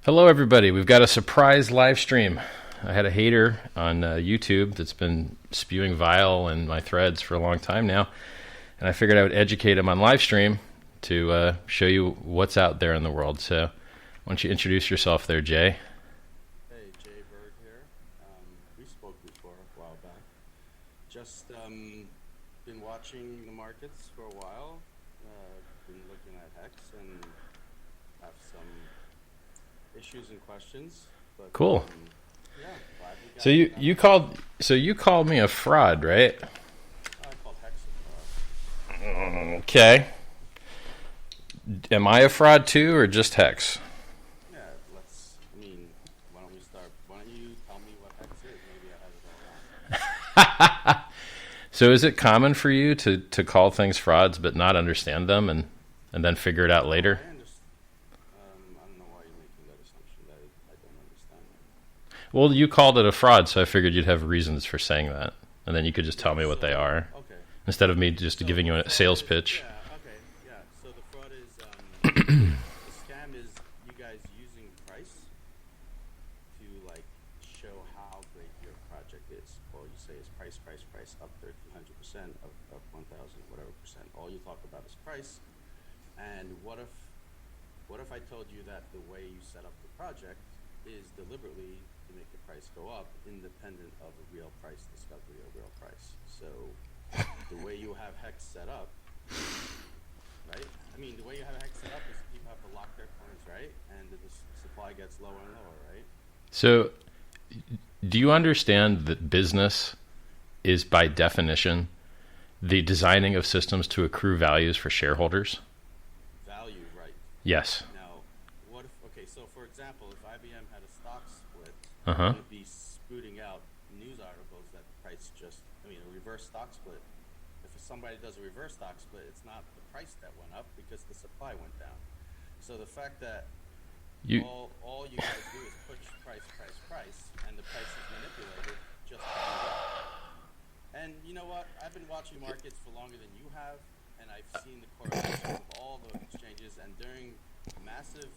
Hello, everybody. We've got a surprise live stream. I had a hater on YouTube that's been spewing vile in my threads for a long time now, and I figured I would educate him on live stream to show you what's out there in the world. So, why don't you introduce yourself there, Jay? Hey, Jay Berg here. We spoke before a while back. Just been watching the markets for a while. Been looking at HEX and have some issues and questions. But, Cool. Yeah, glad we got So you called me a fraud, right? I called HEX a fraud. Okay. Am I a fraud too, or just HEX? Yeah, why don't we start? Why don't you tell me what HEX is? Maybe I have it all wrong. So is it common for you to call things frauds but not understand them and then figure it out later? I don't know why you're making that assumption that I don't understand it. Well, you called it a fraud, so I figured you'd have reasons for saying that. And then you could just tell me what they are. Okay. Instead of me just giving you a sales pitch. Yeah, okay, yeah. So the fraud is, the scam is you guys using price to, like, show how great your project is. All you say is price, up 1,300% of 1,000, whatever percent. All you talk about is price. And what if I told you that the way you set up the project is deliberately to make the price go up independent of a real price discovery or real price? So the way you have HEX set up, right? The way you have HEX set up is people have to lock their coins, right? And the supply gets lower and lower, right? So do you understand that business is by definition the designing of systems to accrue values for shareholders? Value, right? Yes. Now, so for example, if IBM had a stock split, Uh-huh. it would be spooting out news articles that the price a reverse stock split. If somebody does a reverse stock split, it's not the price that went up because the supply went down. So the fact that all you guys do is push price, and the price is manipulated just to move up. And you know what? I've been watching markets for longer than you have, and I've seen the correlation of all the exchanges. And during massive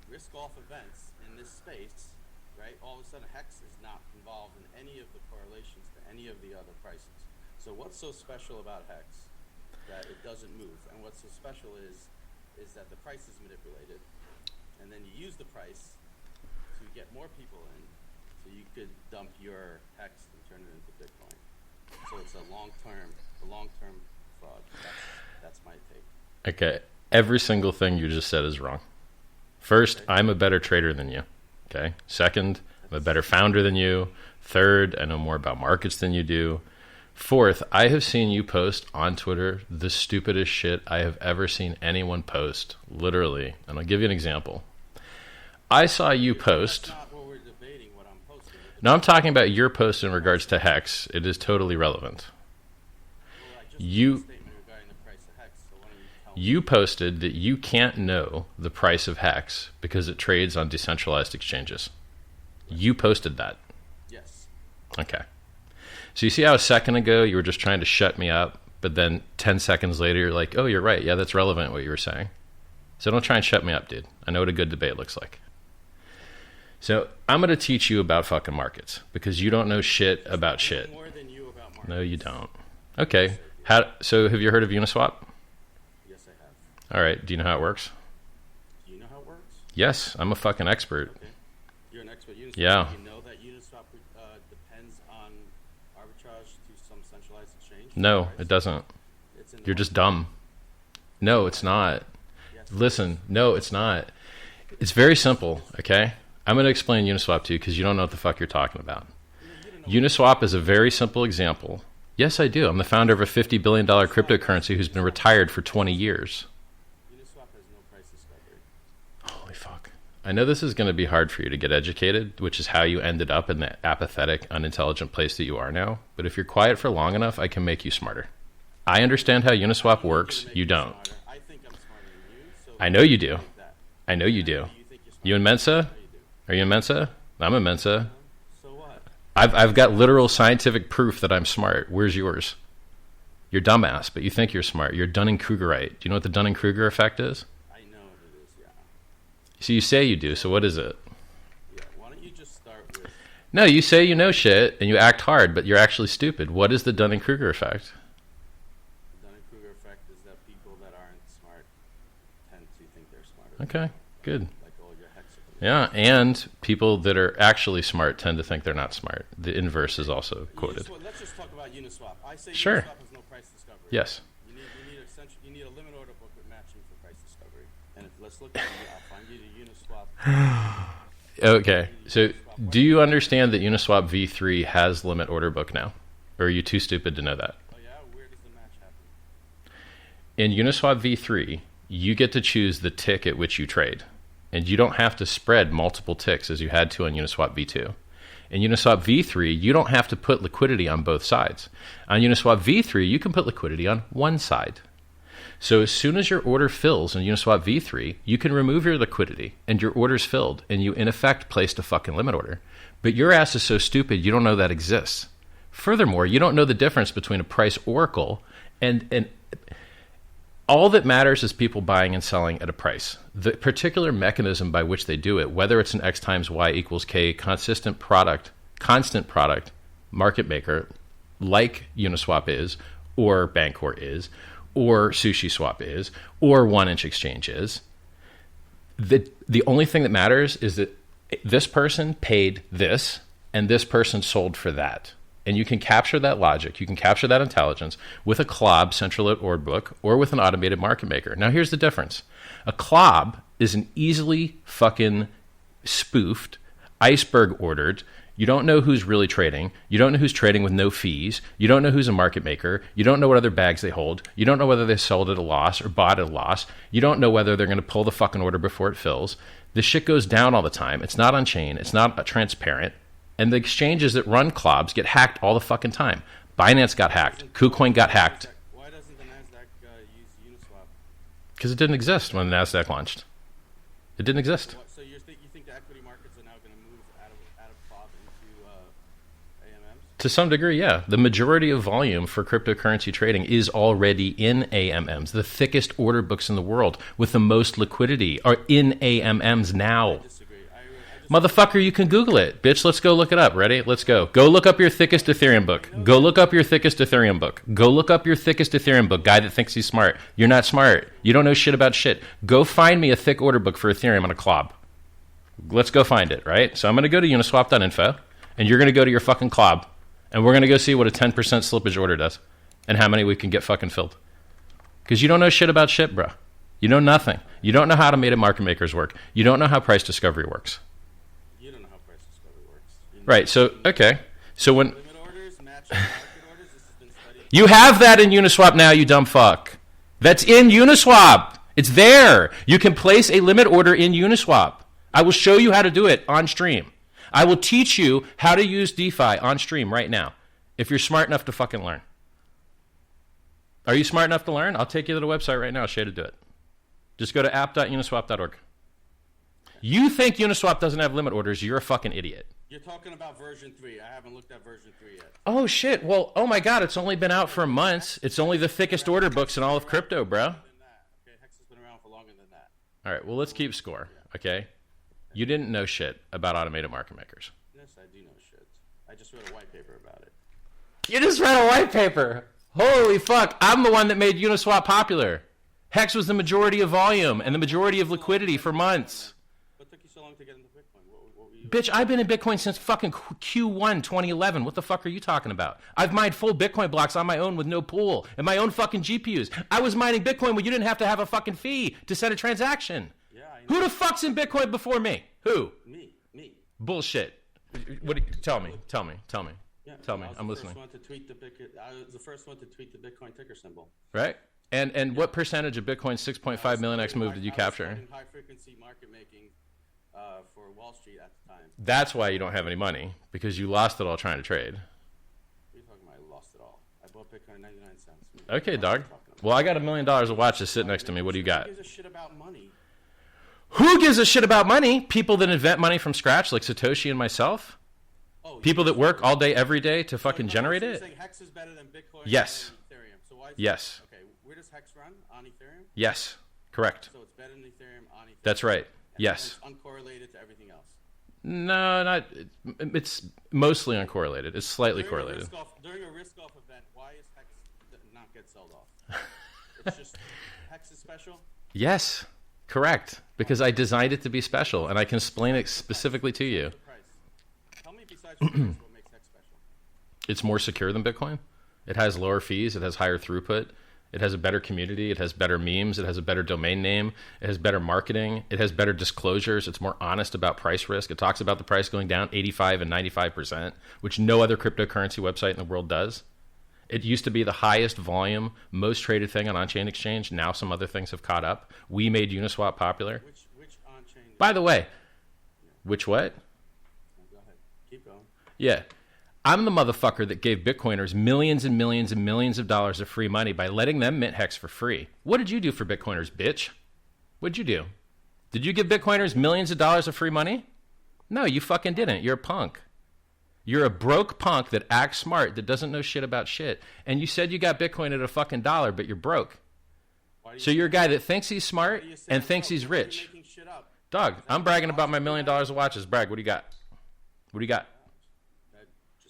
risk-off events in this space, right, all of a sudden HEX is not involved in any of the correlations to any of the other prices. So what's so special about HEX that it doesn't move? And what's so special is that the price is manipulated, and then you use the price to get more people in, so you could dump your HEX and turn it into Bitcoin. So it's a long-term fraud. That's my take. Okay. Every single thing you just said is wrong. First, Okay. I'm a better trader than you. Okay. Second, I'm a better founder than you. Third, I know more about markets than you do. Fourth, I have seen you post on Twitter the stupidest shit I have ever seen anyone post, literally. And I'll give you an example. I saw you post. That's not what we're debating, what I'm posting. No, I'm talking about your post in regards to HEX. It is totally relevant. Well, I just made a You statement regarding the price of HEX, so why don't you tell me? You posted that you can't know the price of HEX because it trades on decentralized exchanges. You posted that. Yes. Okay. So you see how a second ago you were just trying to shut me up, but then 10 seconds later you're like, oh, you're right. Yeah, that's relevant what you were saying. So don't try and shut me up, dude. I know what a good debate looks like. So I'm going to teach you about fucking markets because you don't know shit about shit. More than you about markets. No, you don't. Okay. So have you heard of Uniswap? Yes, I have. All right. Do you know how it works? Do you know how it works? Yes. I'm a fucking expert. Okay. You're an expert at Uniswap. Yeah. Do you know that Uniswap depends on arbitrage to some centralized exchange? No, Price? it doesn't. It's in the You're just dumb. No, it's not. Yes. Listen, no, it's not. It's very simple, okay? I'm going to explain Uniswap to you because you don't know what the fuck you're talking about. Uniswap is a very simple example. Yes, I do. I'm the founder of a $50 billion cryptocurrency who's been retired for 20 years. Uniswap has no price discovery. Holy fuck. I know this is going to be hard for you to get educated, which is how you ended up in the apathetic, unintelligent place that you are now. But if you're quiet for long enough, I can make you smarter. I understand how Uniswap works. You don't. I think I'm smarter than you. So I know you do. think that. I know you do. You think you're smarter You in than Mensa? I know you do. Are you in Mensa? I'm in Mensa. So what? I've got literal scientific proof that I'm smart. Where's yours? You're dumbass, but you think you're smart. You're Dunning-Krugerite. Do you know what the Dunning-Kruger effect is? I know what it is, yeah. So you say you do. So what is it? Yeah. Why don't you just start with? No, you say you know shit and you act hard, but you're actually stupid. What is the Dunning-Kruger effect? The Dunning-Kruger effect is that people that aren't smart tend to think they're smarter. Okay, good. Like all your hex. Yeah, and people that are actually smart tend to think they're not smart. The inverse is also quoted. Let's just talk about Uniswap. I say Sure. Uniswap has no price discovery. Yes. You need a limit order book with matching for price discovery. And let's look at I'll find you the Uniswap. Okay, so do you understand that Uniswap v3 has limit order book now? Or are you too stupid to know that? Oh yeah, where does the match happen? In Uniswap v3, you get to choose the tick at which you trade. And you don't have to spread multiple ticks as you had to on Uniswap v2. In Uniswap v3, you don't have to put liquidity on both sides. On Uniswap v3, you can put liquidity on one side. So as soon as your order fills in Uniswap v3, you can remove your liquidity and your order's filled, and you in effect placed a fucking limit order. But your ass is so stupid you don't know that exists. Furthermore, you don't know the difference between a price oracle and all that matters is people buying and selling at a price. The particular mechanism by which they do it, whether it's an X times Y equals K constant product market maker like Uniswap is, or Bancor is, or SushiSwap is, or 1inch Exchange is, the only thing that matters is that this person paid this and this person sold for that. And you can capture that logic, you can capture that intelligence with a CLOB, central lit order book, or with an automated market maker. Now here's the difference. A CLOB is an easily fucking spoofed, iceberg ordered. You don't know who's really trading. You don't know who's trading with no fees. You don't know who's a market maker. You don't know what other bags they hold. You don't know whether they sold at a loss or bought at a loss. You don't know whether they're going to pull the fucking order before it fills. This shit goes down all the time. It's not on chain. It's not transparent. And the exchanges that run CLOBs get hacked all the fucking time. Binance got hacked. KuCoin got hacked. Why doesn't the NASDAQ use Uniswap? Because it didn't exist when the NASDAQ launched. It didn't exist. So you think the equity markets are now going to move out of CLOB into AMMs? To some degree, yeah. The majority of volume for cryptocurrency trading is already in AMMs. The thickest order books in the world with the most liquidity are in AMMs now. I disagree. Motherfucker, you can Google it. Bitch, let's go look it up. Ready? Let's go. Go look up your thickest Ethereum book. Go look up your thickest Ethereum book. Go look up your thickest Ethereum book. Guy that thinks he's smart. You're not smart. You don't know shit about shit. Go find me a thick order book for Ethereum on a CLOB. Let's go find it, right? So I'm going to go to uniswap.info, and you're going to go to your fucking CLOB, and we're going to go see what a 10% slippage order does and how many we can get fucking filled. Because you don't know shit about shit, bro. You know nothing. You don't know how automated market makers work. You don't know how price discovery works. Right, so, okay. So when... Limit orders, matching market orders, this has been studied. You have that in Uniswap now, you dumb fuck. That's in Uniswap. It's there. You can place a limit order in Uniswap. I will show you how to do it on stream. I will teach you how to use DeFi on stream right now, if you're smart enough to fucking learn. Are you smart enough to learn? I'll take you to the website right now. I'll show you how to do it. Just go to app.uniswap.org. You think Uniswap doesn't have limit orders, you're a fucking idiot. You're talking about version 3. I haven't looked at version 3 yet. Oh, shit. Well, oh my God, it's only been out for months. It's only the thickest order books in all of crypto, bro. Okay, Hex has been around for longer than that. All right, well, let's keep score, okay? You didn't know shit about automated market makers. Yes, I do know shit. I just wrote a white paper about it. You just read a white paper. Holy fuck. I'm the one that made Uniswap popular. Hex was the majority of volume and the majority of liquidity for months. What took you so long to get into Bitcoin? What were you... Bitch, I've been in Bitcoin since fucking Q1 2011. What the fuck are you talking about? I've mined full Bitcoin blocks on my own with no pool and my own fucking GPUs. I was mining Bitcoin when you didn't have to have a fucking fee to send a transaction. Yeah, I know. Who the fuck's in Bitcoin before me? Who? Me. Bullshit. What? Tell me. Yeah, Tell me. I was I'm the listening. First one to tweet I was the first one to tweet the Bitcoin ticker symbol. Right? And what percentage of Bitcoin's 6.5 million X move did you capture? High frequency market making for Wall Street at the time. That's why you don't have any money, because you lost it all trying to trade. What are you talking about? I lost it all. I bought Bitcoin 99 cents. Okay, dog. Well, I got $1 million of watches sitting next to me. What do you got? Who gives a shit about money? Who gives a shit about money? People that invent money from scratch, like Satoshi and myself. People that work all day, every day to fucking generate it. Saying Hex is better than Bitcoin Yes. and Ethereum. So why is Yes. Okay, where does Hex run? On Ethereum? Yes. Correct. So it's better than Ethereum on Ethereum. That's right. Yes. It's uncorrelated to everything else. No, not. It's mostly uncorrelated. It's slightly correlated. During a risk-off event, why is HEX not get sold off? It's just HEX is special? Yes, correct. Because I designed it to be special, and I can explain it specifically to you. Tell me besides price, what makes HEX special? It's more secure than Bitcoin. It has lower fees. It has higher throughput. It has a better community. It has better memes. It has a better domain name. It has better marketing. It has better disclosures. It's more honest about price risk. It talks about the price going down 85 and 95%, which no other cryptocurrency website in the world does. It used to be the highest volume, most traded thing on on-chain exchange. Now some other things have caught up. We made Uniswap popular. Which on-chain? By the way, which what? Go ahead. Keep going. Yeah. I'm the motherfucker that gave Bitcoiners millions and millions and millions of dollars of free money by letting them mint HEX for free. What did you do for Bitcoiners, bitch? What'd you do? Did you give Bitcoiners millions of dollars of free money? No, you fucking didn't. You're a punk. You're a broke punk that acts smart, that doesn't know shit about shit. And you said you got Bitcoin at a fucking dollar, but you're broke. So you're a guy that thinks he's smart and thinks he's rich. Dog, I'm bragging about my $1 million of watches. Brag, what do you got? What do you got?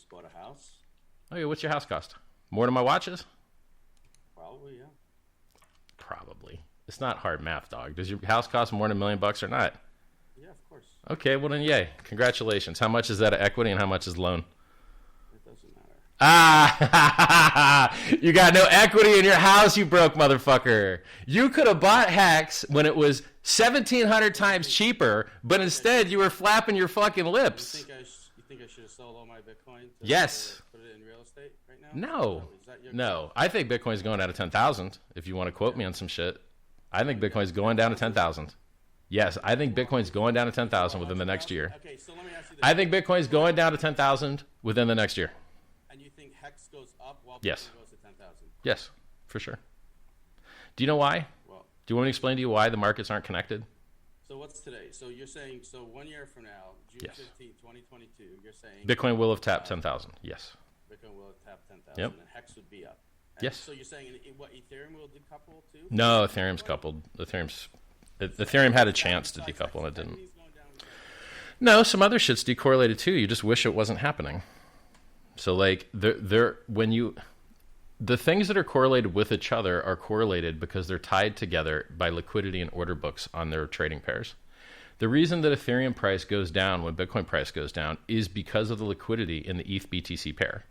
Bought a house. Oh yeah, what's your house cost? More than my watches? Probably, yeah. Probably. It's not hard math, dog. Does your house cost more than $1 million or not? Yeah, of course. Okay, well then, yay. Congratulations. How much is that of equity and how much is loan? It doesn't matter. Ah, you got no equity in your house, you broke motherfucker. You could have bought HEX when it was 1,700 times cheaper, but instead you were flapping your fucking lips. You think I should have sold all my Bitcoin? Yes. Put it in real estate right now? No. Is that your No. I think Bitcoin's going down to 10,000. If you want to quote me on some shit, I think Bitcoin's going down to 10,000. Yes, I think Bitcoin's going down to 10,000 within the next year. Okay, so let me ask you this. I think Bitcoin's going down to 10,000 within the next year. And you think HEX goes up while Yes. Bitcoin goes to 10,000? Yes, for sure. Do you know why? Well, Do you want me to explain to you why the markets aren't connected? so what's today? So you're saying, so 1 year from now, June Yes. 15, 2022, you're saying Bitcoin will have tapped 10,000. Yes. Bitcoin will tap 10,000 Yep. and HEX would be up. And Yes. So you're saying what Ethereum will decouple too? No, Ethereum's coupled. Ethereum had a chance to decouple and it didn't. Everything's going down with it. No, some other shit's decorrelated too. You just wish it wasn't happening. So like the things that are correlated with each other are correlated because they're tied together by liquidity and order books on their trading pairs. The reason that Ethereum price goes down when Bitcoin price goes down is because of the liquidity in the ETH BTC pair,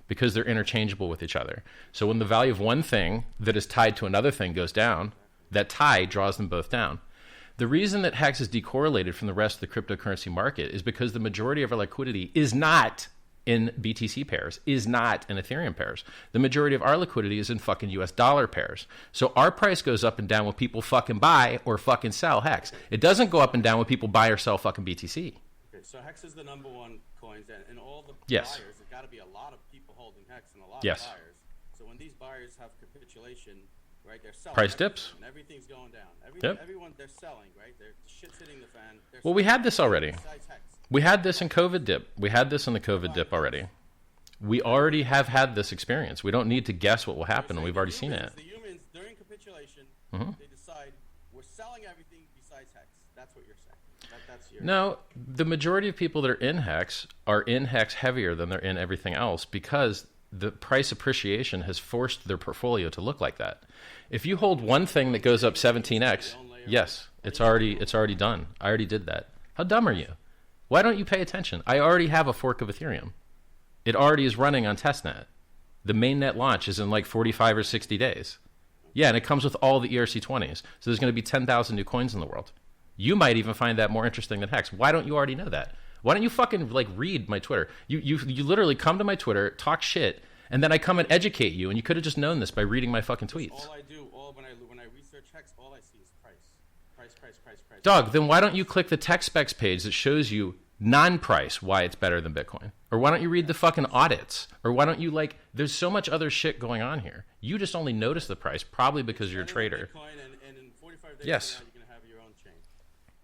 because they're interchangeable with each other. So when the value of one thing that is tied to another thing goes down, that tie draws them both down. The reason that HEX is decorrelated from the rest of the cryptocurrency market is because the majority of our liquidity is not in BTC pairs, is not in Ethereum pairs. The majority of our liquidity is in fucking US dollar pairs. So our price goes up and down when people fucking buy or fucking sell HEX. It doesn't go up and down when people buy or sell fucking BTC. Okay, so HEX is the number one coins, and all the Yes. buyers, there's got to be a lot of people holding HEX and a lot Yes. of buyers. So when these buyers have capitulation, right, they're selling. Price everything, dips. and everything's going down. Yep. Everyone, they're selling, right? The shit's hitting the fan. They're Well, we selling had this already. besides HEX. We had this in COVID dip. We had this in the COVID dip already. We already have had this experience. We don't need to guess what will happen, and we've already seen it. The humans, during capitulation, Mhm. they decide, we're selling everything besides HEX. That's what you're saying. That's your... No, the majority of people that are in HEX heavier than they're in everything else because the price appreciation has forced their portfolio to look like that. If you hold one thing that goes up 17x, yes, it's already done. I already did that. How dumb are you? Why don't you pay attention? I already have a fork of Ethereum. It already is running on testnet. The mainnet launch is in like 45 or 60 days. Yeah, and it comes with all the ERC20s. So there's going to be 10,000 new coins in the world. You might even find that more interesting than HEX. Why don't you already know that? Why don't you fucking like read my Twitter? You literally come to my Twitter, talk shit, and then I come and educate you, and you could have just known this by reading my fucking tweets. All I do, when I research HEX, all I see is price. Price. Dog, then why don't you click the tech specs page that shows you non-price why it's better than Bitcoin? Or why don't you read the fucking audits? Or why don't you there's so much other shit going on here. You just only notice the price, probably because you're a trader. Bitcoin, and in 45 days Yes. from now, you can have your own chain.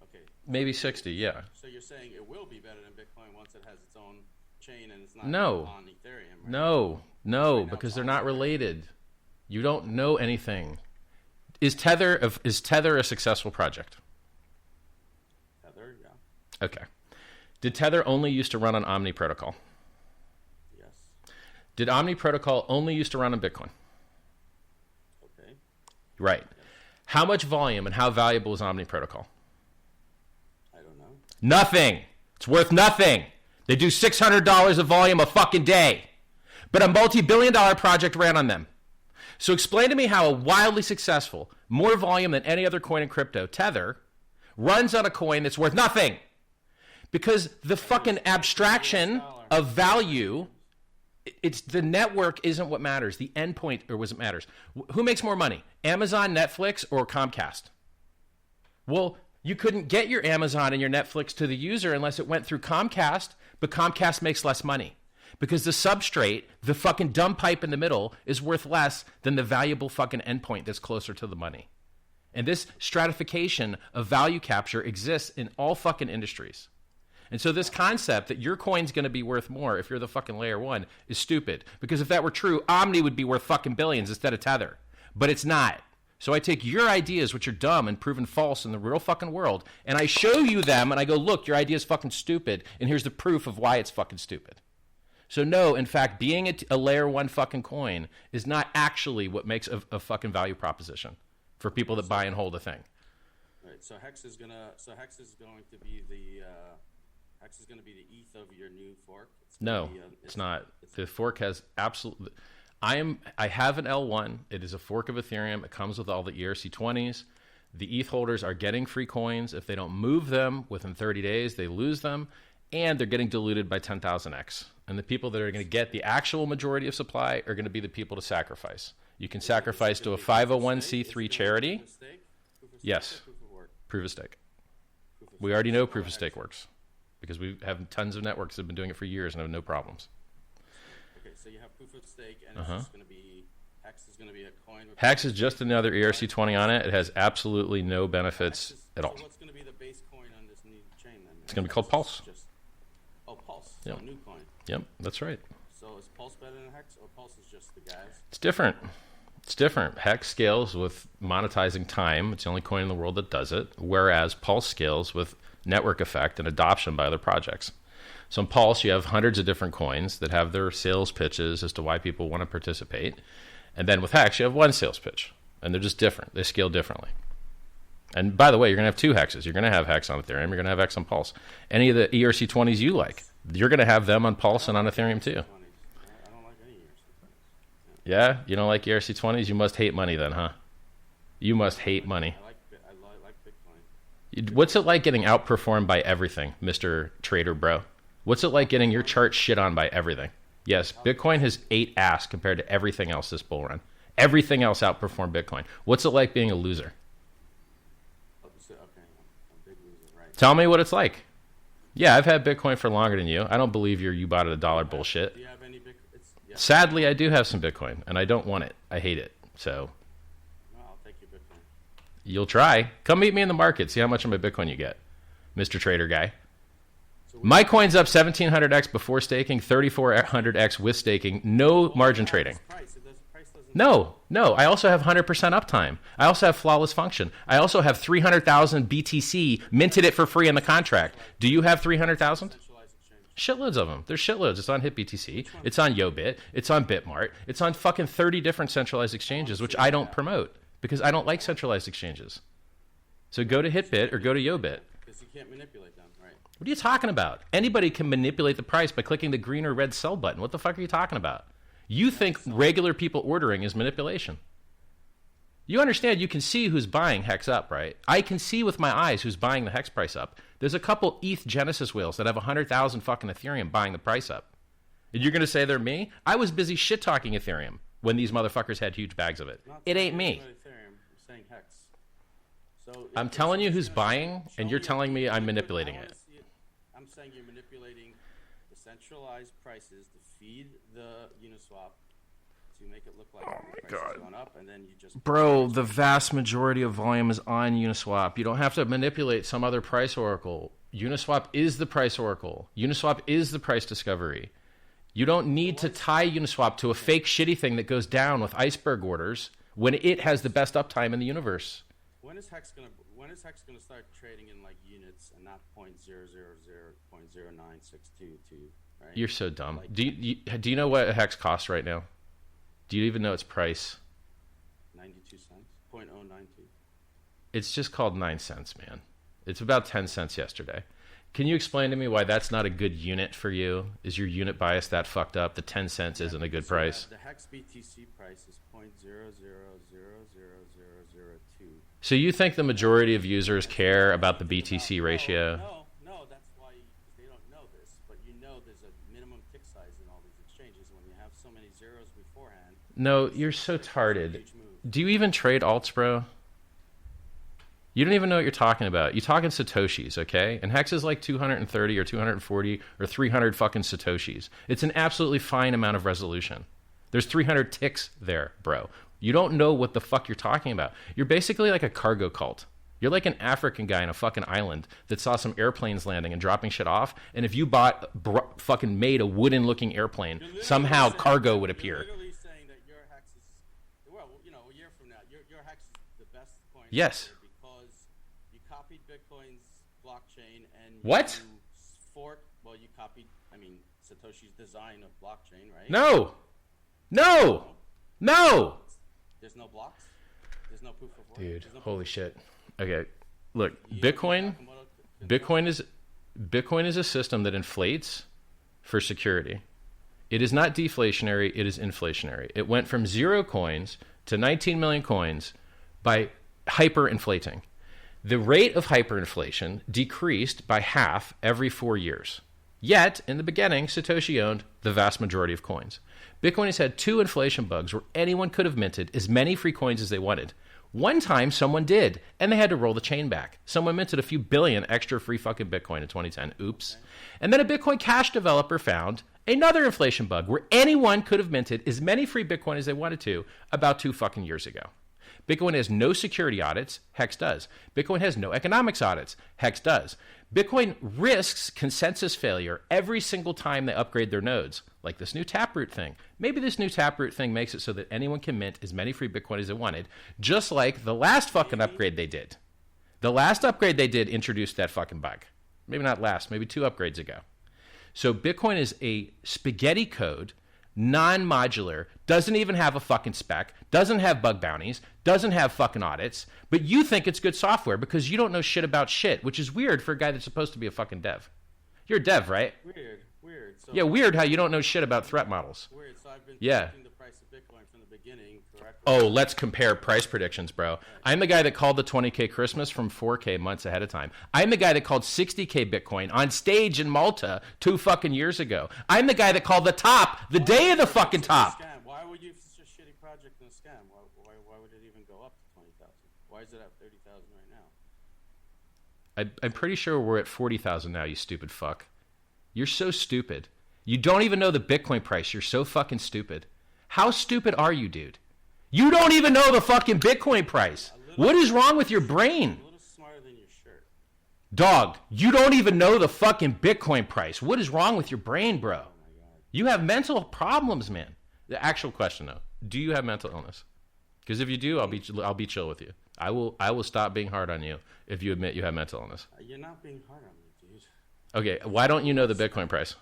Okay. Maybe 60, yeah. So you're saying it will be better than Bitcoin once it has its own chain and it's not No. on Ethereum, right? No, now because it's they're on not Ethereum. related. You don't know anything. Is Tether a successful project? Tether, yeah. Okay. Did Tether only used to run on Omni protocol? Yes. Did Omni protocol only used to run on Bitcoin? Okay. Right. Yes. How much volume and how valuable is Omni protocol? I don't know. Nothing. It's worth nothing. They do $600 of volume a fucking day. But a multi-billion-dollar project ran on them. So explain to me how a wildly successful, more volume than any other coin in crypto, Tether, runs on a coin that's worth nothing. Because the fucking abstraction of value, it's the network isn't what matters. The endpoint or what matters. Who makes more money? Amazon, Netflix, or Comcast? Well, you couldn't get your Amazon and your Netflix to the user unless it went through Comcast, but Comcast makes less money. Because the substrate, the fucking dumb pipe in the middle, is worth less than the valuable fucking endpoint that's closer to the money. And this stratification of value capture exists in all fucking industries. And so this concept that your coin's going to be worth more if you're the fucking layer one is stupid. Because if that were true, Omni would be worth fucking billions instead of Tether. But it's not. So I take your ideas, which are dumb and proven false in the real fucking world, and I show you them, and I go, look, your idea is fucking stupid, and here's the proof of why it's fucking stupid. So no, in fact, being a layer one fucking coin is not actually what makes a fucking value proposition for people that buy and hold a thing. Right. So HEX is going to be the HEX is going to be the ETH of your new fork. It's not. The fork has absolutely. I have an L1. It is a fork of Ethereum. It comes with all the ERC20s. The ETH holders are getting free coins. If they don't move them within 30 days, they lose them, and they're getting diluted by 10,000x. And the people that are going to get the actual majority of supply are going to be the people to sacrifice. You can sacrifice to a 501c3 charity. Yes. Proof of stake. We already know proof of stake works because we have tons of networks that have been doing it for years and have no problems. Okay, so you have proof of stake, and it's just going to be HEX is going to be a coin. HEX is just another ERC20 on it. It has absolutely no benefits at all. So what's going to be the base coin on this new chain then? It's going to be called Pulse. Pulse. Yep. So a new coin. Yep, that's right. So is Pulse better than HEX, or Pulse is just the guys? It's different. It's different. HEX scales with monetizing time. It's the only coin in the world that does it, whereas Pulse scales with network effect and adoption by other projects. So in Pulse, you have hundreds of different coins that have their sales pitches as to why people want to participate. And then with HEX, you have one sales pitch, and they're just different. They scale differently. And by the way, you're going to have two HEXs. You're going to have HEX on Ethereum. You're going to have HEX on Pulse. Any of the ERC20s you like, you're going to have them on Pulse and on Ethereum too. I don't like any ERC20s. Yeah? You don't like ERC20s? You must hate money then, huh? You must hate money. I like Bitcoin. What's it like getting outperformed by everything, Mr. Trader Bro? What's it like getting your chart shit on by everything? Yes, Bitcoin has ate ass compared to everything else this bull run. Everything else outperformed Bitcoin. What's it like being a loser? Okay, I'm a big loser, right? Tell me what it's like. Yeah, I've had Bitcoin for longer than you. I don't believe you bought it $1 bullshit. Do you have any Bitcoin? Yeah. Sadly, I do have some Bitcoin, and I don't want it. I hate it. So No, I'll take your Bitcoin. you'll try. Come meet me in the market. See how much of my Bitcoin you get, Mr. Trader Guy. My coin's up 1,700x before staking, 3,400x with staking, no margin trading. No. I also have 100% uptime. I also have flawless function. I also have 300,000 BTC, minted it for free in the contract. Do you have 300,000? Shitloads of them. There's shitloads. It's on HitBTC. It's on YoBit. It's on Bitmart. It's on fucking 30 different centralized exchanges, which I don't promote because I don't like centralized exchanges. So go to HitBit or go to YoBit. Because you can't manipulate them, right? What are you talking about? Anybody can manipulate the price by clicking the green or red sell button. What the fuck are you talking about? You think regular people ordering is manipulation. You understand you can see who's buying HEX up, right? I can see with my eyes who's buying the HEX price up. There's a couple ETH Genesis whales that have 100,000 fucking Ethereum buying the price up. And you're going to say they're me? I was busy shit-talking Ethereum when these motherfuckers had huge bags of it. It ain't me. Ethereum, I'm saying HEX. So I'm telling you who's buying, and you're telling me I'm manipulating it. I'm saying you're manipulating the centralized prices to feed the Uniswap to make it look like the price is going up, and then you just... Bro, the vast majority of volume is on Uniswap. You don't have to manipulate some other price oracle. Uniswap is the price oracle. Uniswap is the price discovery. You don't need to tie Uniswap to a fake shitty thing that goes down with iceberg orders when it has the best uptime in the universe. When is HEX gonna start trading in like units and not 0.000.0962, right? You're so dumb. Like, Do you know what a hex costs right now? Do you even know its price? 92 cents, 0.092. It's just called 9 cents, man. It's about 10 cents yesterday. Can you explain to me why that's not a good unit for you? Is your unit bias that fucked up? The 10 cents isn't a good price. The HEX BTC price is 0.0000002. So you think the majority of users care about the BTC ratio? No, that's why they don't know this. But you know there's a minimum tick size in all these exchanges when you have so many zeros beforehand. No, you're so tarded. Do you even trade alts, bro? You don't even know what you're talking about. You're talking Satoshis, okay? And Hex is like 230 or 240 or 300 fucking Satoshis. It's an absolutely fine amount of resolution. There's 300 ticks there, bro. You don't know what the fuck you're talking about. You're basically like a cargo cult. You're like an African guy in a fucking island that saw some airplanes landing and dropping shit off, and if you fucking made a wooden-looking airplane, somehow cargo would appear. You're literally saying that your Hex is, well, you know, a year from now, your Hex is the best coin. Yes. You copied Bitcoin's blockchain and what? You forked. Well, you copied. I mean, Satoshi's design of blockchain, right? No. There's no blocks. There's no proof of work. Dude, No holy shit. Okay, look, Bitcoin is a system that inflates for security. It is not deflationary. It is inflationary. It went from 0 coins to 19 million coins by hyperinflating. The rate of hyperinflation decreased by half every 4 years. Yet, in the beginning, Satoshi owned the vast majority of coins. Bitcoin has had 2 inflation bugs where anyone could have minted as many free coins as they wanted. One time, someone did, and they had to roll the chain back. Someone minted a few billion extra free fucking Bitcoin in 2010. Oops. And then a Bitcoin Cash developer found another inflation bug where anyone could have minted as many free Bitcoin as they wanted to about 2 fucking years ago. Bitcoin has no security audits. HEX does. Bitcoin has no economics audits. HEX does. Bitcoin risks consensus failure every single time they upgrade their nodes, like this new Taproot thing. Maybe this new Taproot thing makes it so that anyone can mint as many free Bitcoin as they wanted, just like the last fucking upgrade they did. The last upgrade they did introduced that fucking bug. Maybe not last, maybe 2 upgrades ago. So Bitcoin is a spaghetti code, non-modular, doesn't even have a fucking spec, doesn't have bug bounties, doesn't have fucking audits, but you think it's good software because you don't know shit about shit, which is weird for a guy that's supposed to be a fucking dev. You're a dev, right? Weird. So yeah, weird how you don't know shit about threat models. Weird. So I've been yeah. predicting the price of Bitcoin from the beginning correctly. Oh, let's compare price predictions, bro. Right. I'm the guy that called the 20K Christmas from 4K months ahead of time. I'm the guy that called 60K Bitcoin on stage in Malta 2 fucking years ago. I'm the guy that called the top the day of the fucking top. Why would you such a shitty project and a scam? Why would it even go up to 20,000? Why is it at 30,000 right now? I'm pretty sure we're at 40,000 now, you stupid fuck. You're so stupid. You don't even know the Bitcoin price. You're so fucking stupid. How stupid are you, dude? You don't even know the fucking Bitcoin price. What is wrong with your brain? A little smarter than your shirt. Dog, you don't even know the fucking Bitcoin price. What is wrong with your brain, bro? Oh my God. You have mental problems, man. The actual question, though, do you have mental illness? Because if you do, I'll be chill with you. I will stop being hard on you if you admit you have mental illness. You're not being hard on me, dude. Okay, why don't you know the Bitcoin price?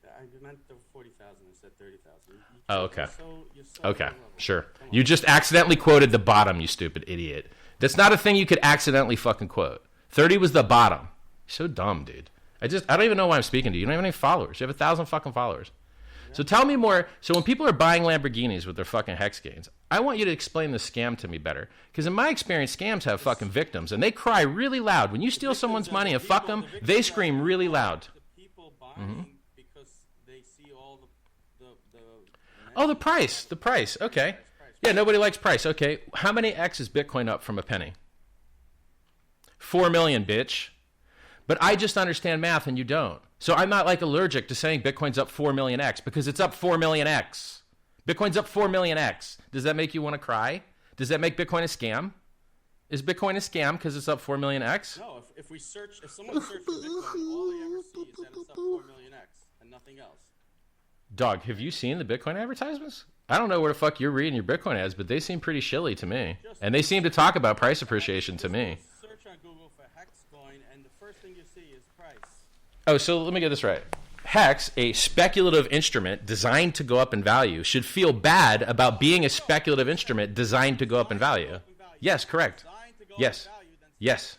I meant the 40,000 instead of 30,000. Oh, okay. You're so okay, level. sure. You just accidentally quoted the bottom, you stupid idiot. That's not a thing you could accidentally fucking quote. 30 was the bottom. You're so dumb, dude. I don't even know why I'm speaking to you. You don't have any followers. You have 1,000 fucking followers. Yeah. So tell me more. So when people are buying Lamborghinis with their fucking hex gains, I want you to explain the scam to me better. Because in my experience, scams have fucking victims, and they cry really loud. When you steal someone's money and fuck them, they scream really loud. The people buying because they see all the oh, the price. Okay. Yeah, nobody likes price. Okay. How many X is Bitcoin up from a penny? 4 million, bitch. But I just understand math and you don't. So I'm not like allergic to saying Bitcoin's up 4 million X because it's up 4 million X. Bitcoin's up 4 million X. Does that make you want to cry? Does that make Bitcoin a scam? Is Bitcoin a scam because it's up 4 million X? No, if someone searches for Bitcoin, all they ever see is that it's up 4 million X and nothing else. Dog, have you seen the Bitcoin advertisements? I don't know where the fuck you're reading your Bitcoin ads, but they seem pretty shilly to me. And they seem to talk about price appreciation to me. Search on Google for HEX coin, and the first thing you see is price. Oh, so let me get this right. HEX, a speculative instrument designed to go up in value, should feel bad about being a speculative instrument designed to go up in value. Yes, correct. Yes. Yes.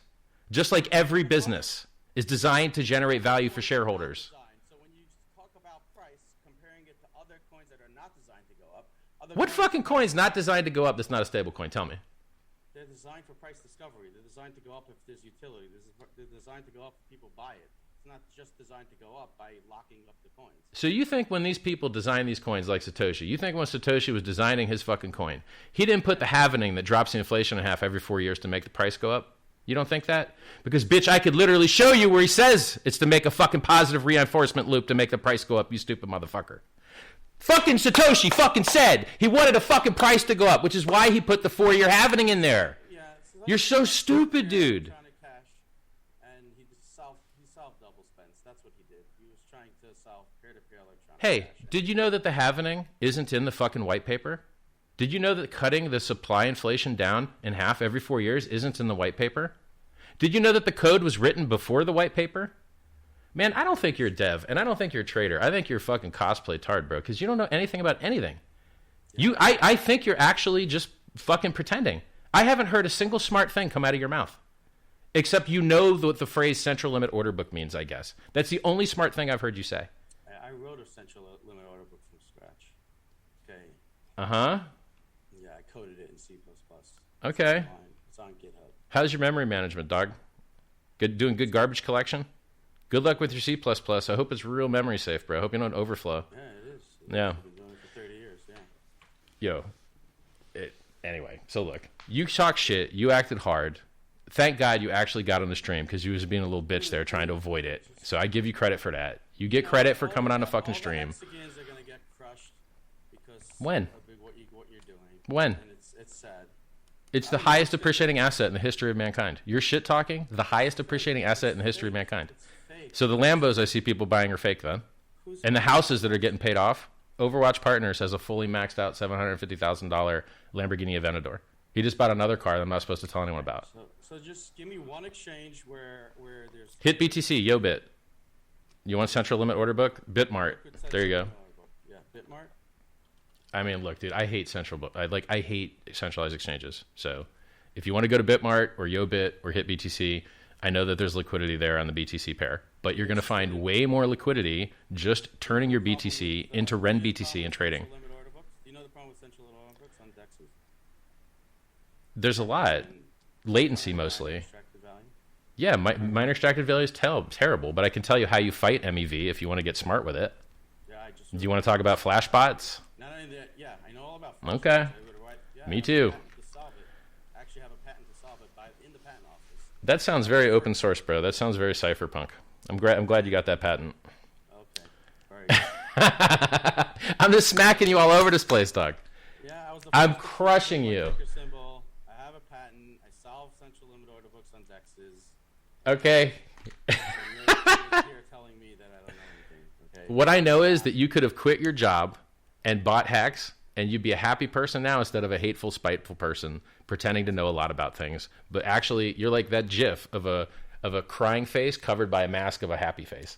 Just like every business is designed to generate value for shareholders. So when you talk about price, comparing it to other coins that are not designed to go up. What fucking coin is not designed to go up that's not a stable coin? Tell me. They're designed for price discovery. They're designed to go up if there's utility. They're designed to go up if people buy it. It's not just designed to go up by locking up the coins. So you think when these people design these coins like Satoshi, you think when Satoshi was designing his fucking coin, he didn't put the halvening that drops the inflation in half every 4 years to make the price go up? You don't think that? Because, bitch, I could literally show you where he says it's to make a fucking positive reinforcement loop to make the price go up, you stupid motherfucker. Fucking Satoshi fucking said he wanted a fucking price to go up, which is why he put the 4-year halvening in there. Yeah, so You're so stupid, dude. Trying to cash, and he solved double spends. That's what he did. He was trying to solve peer-to-peer electronic Hey, cash. did you know that the halvening isn't in the fucking white paper? Did you know that cutting the supply inflation down in half every 4 years isn't in the white paper? Did you know that the code was written before the white paper? Man, I don't think you're a dev, and I don't think you're a trader. I think you're fucking cosplay tard, bro, because you don't know anything about anything. I think you're actually just fucking pretending. I haven't heard a single smart thing come out of your mouth. Except you know what the phrase central limit order book means, I guess. That's the only smart thing I've heard you say. I wrote a central limit order book from scratch. Okay. Uh-huh. Yeah, I coded it in C++. Okay. It's on GitHub. How's your memory management, dog? Doing good garbage collection? Good luck with your C++. I hope it's real memory safe, bro. I hope you don't overflow. Yeah, it is. Yeah. I've been doing it for 30 years, Yo. Anyway, so look. You talk shit. You acted hard. Thank God you actually got on the stream because you was being a little bitch there trying to avoid it. So I give you credit for that. You get credit for coming on the fucking stream. All the hexagons are going to get crushed because When? of what you're doing. When? And it's sad. It's the highest appreciating asset in the history of mankind. You're shit talking, the highest appreciating asset in the history of mankind. It's fake. So the Lambos I see people buying are fake then. And the houses that are getting paid off, Overwatch Partners has a fully maxed out $750,000 Lamborghini Aventador. He just bought another car that I'm not supposed to tell anyone about. So just give me one exchange where there's... Hit BTC, YoBit. You want central limit order book? Bitmart. There you go. Yeah, Bitmart. I mean, look, dude, I hate I hate centralized exchanges. So if you want to go to Bitmart or YoBit or Hit BTC, I know that there's liquidity there on the BTC pair, but you're going to find way more liquidity just turning your BTC into Ren BTC and trading. Do you know the problem with central limit order books on DEXs? There's a lot. Latency mostly. Extracted value? Yeah, miner extracted value is terrible, but I can tell you how you fight MEV if you want to get smart with it. Yeah, Do you want to talk about flash bots? Not only that, yeah, I know all about Okay. Me too. To solve it. I actually have a patent to solve it in the patent office. That sounds very open source, bro. That sounds very cypherpunk. I'm glad you got that patent. Okay. All right. I'm just smacking you all over this place, dog. Yeah, I'm crushing you. Symbol. I have a patent. I solve central limit order books on DEXs. Okay. You're here telling me that I don't know anything. Okay. What I know is that you could have quit your job and bought HEX, and you'd be a happy person now instead of a hateful, spiteful person pretending to know a lot about things. But actually, you're like that GIF of a crying face covered by a mask of a happy face.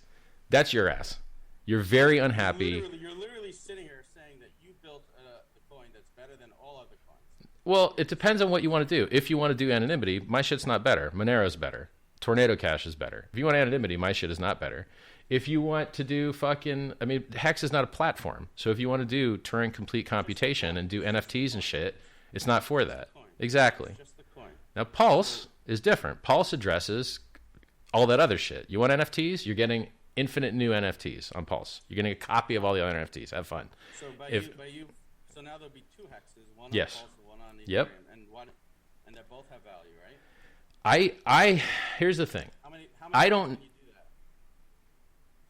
That's your ass. You're very unhappy. You're literally sitting here saying that you built a coin that's better than all other coins. Well, it depends on what you want to do. If you want to do anonymity, my shit's not better. Monero's better. Tornado Cash is better. If you want anonymity, my shit is not better. If you want to do HEX is not a platform. So if you want to do Turing complete computation and do NFTs and shit, it's not for that. Exactly. Just the coin. Now, Pulse is different. Pulse addresses all that other shit. You want NFTs? You're getting infinite new NFTs on Pulse. You're getting a copy of all the other NFTs. Have fun. So so now there'll be two hexes, one Yes. on Pulse and one on Ethereum. Yep. And they both have value, right? Here's the thing. How many I times don't- can you do that?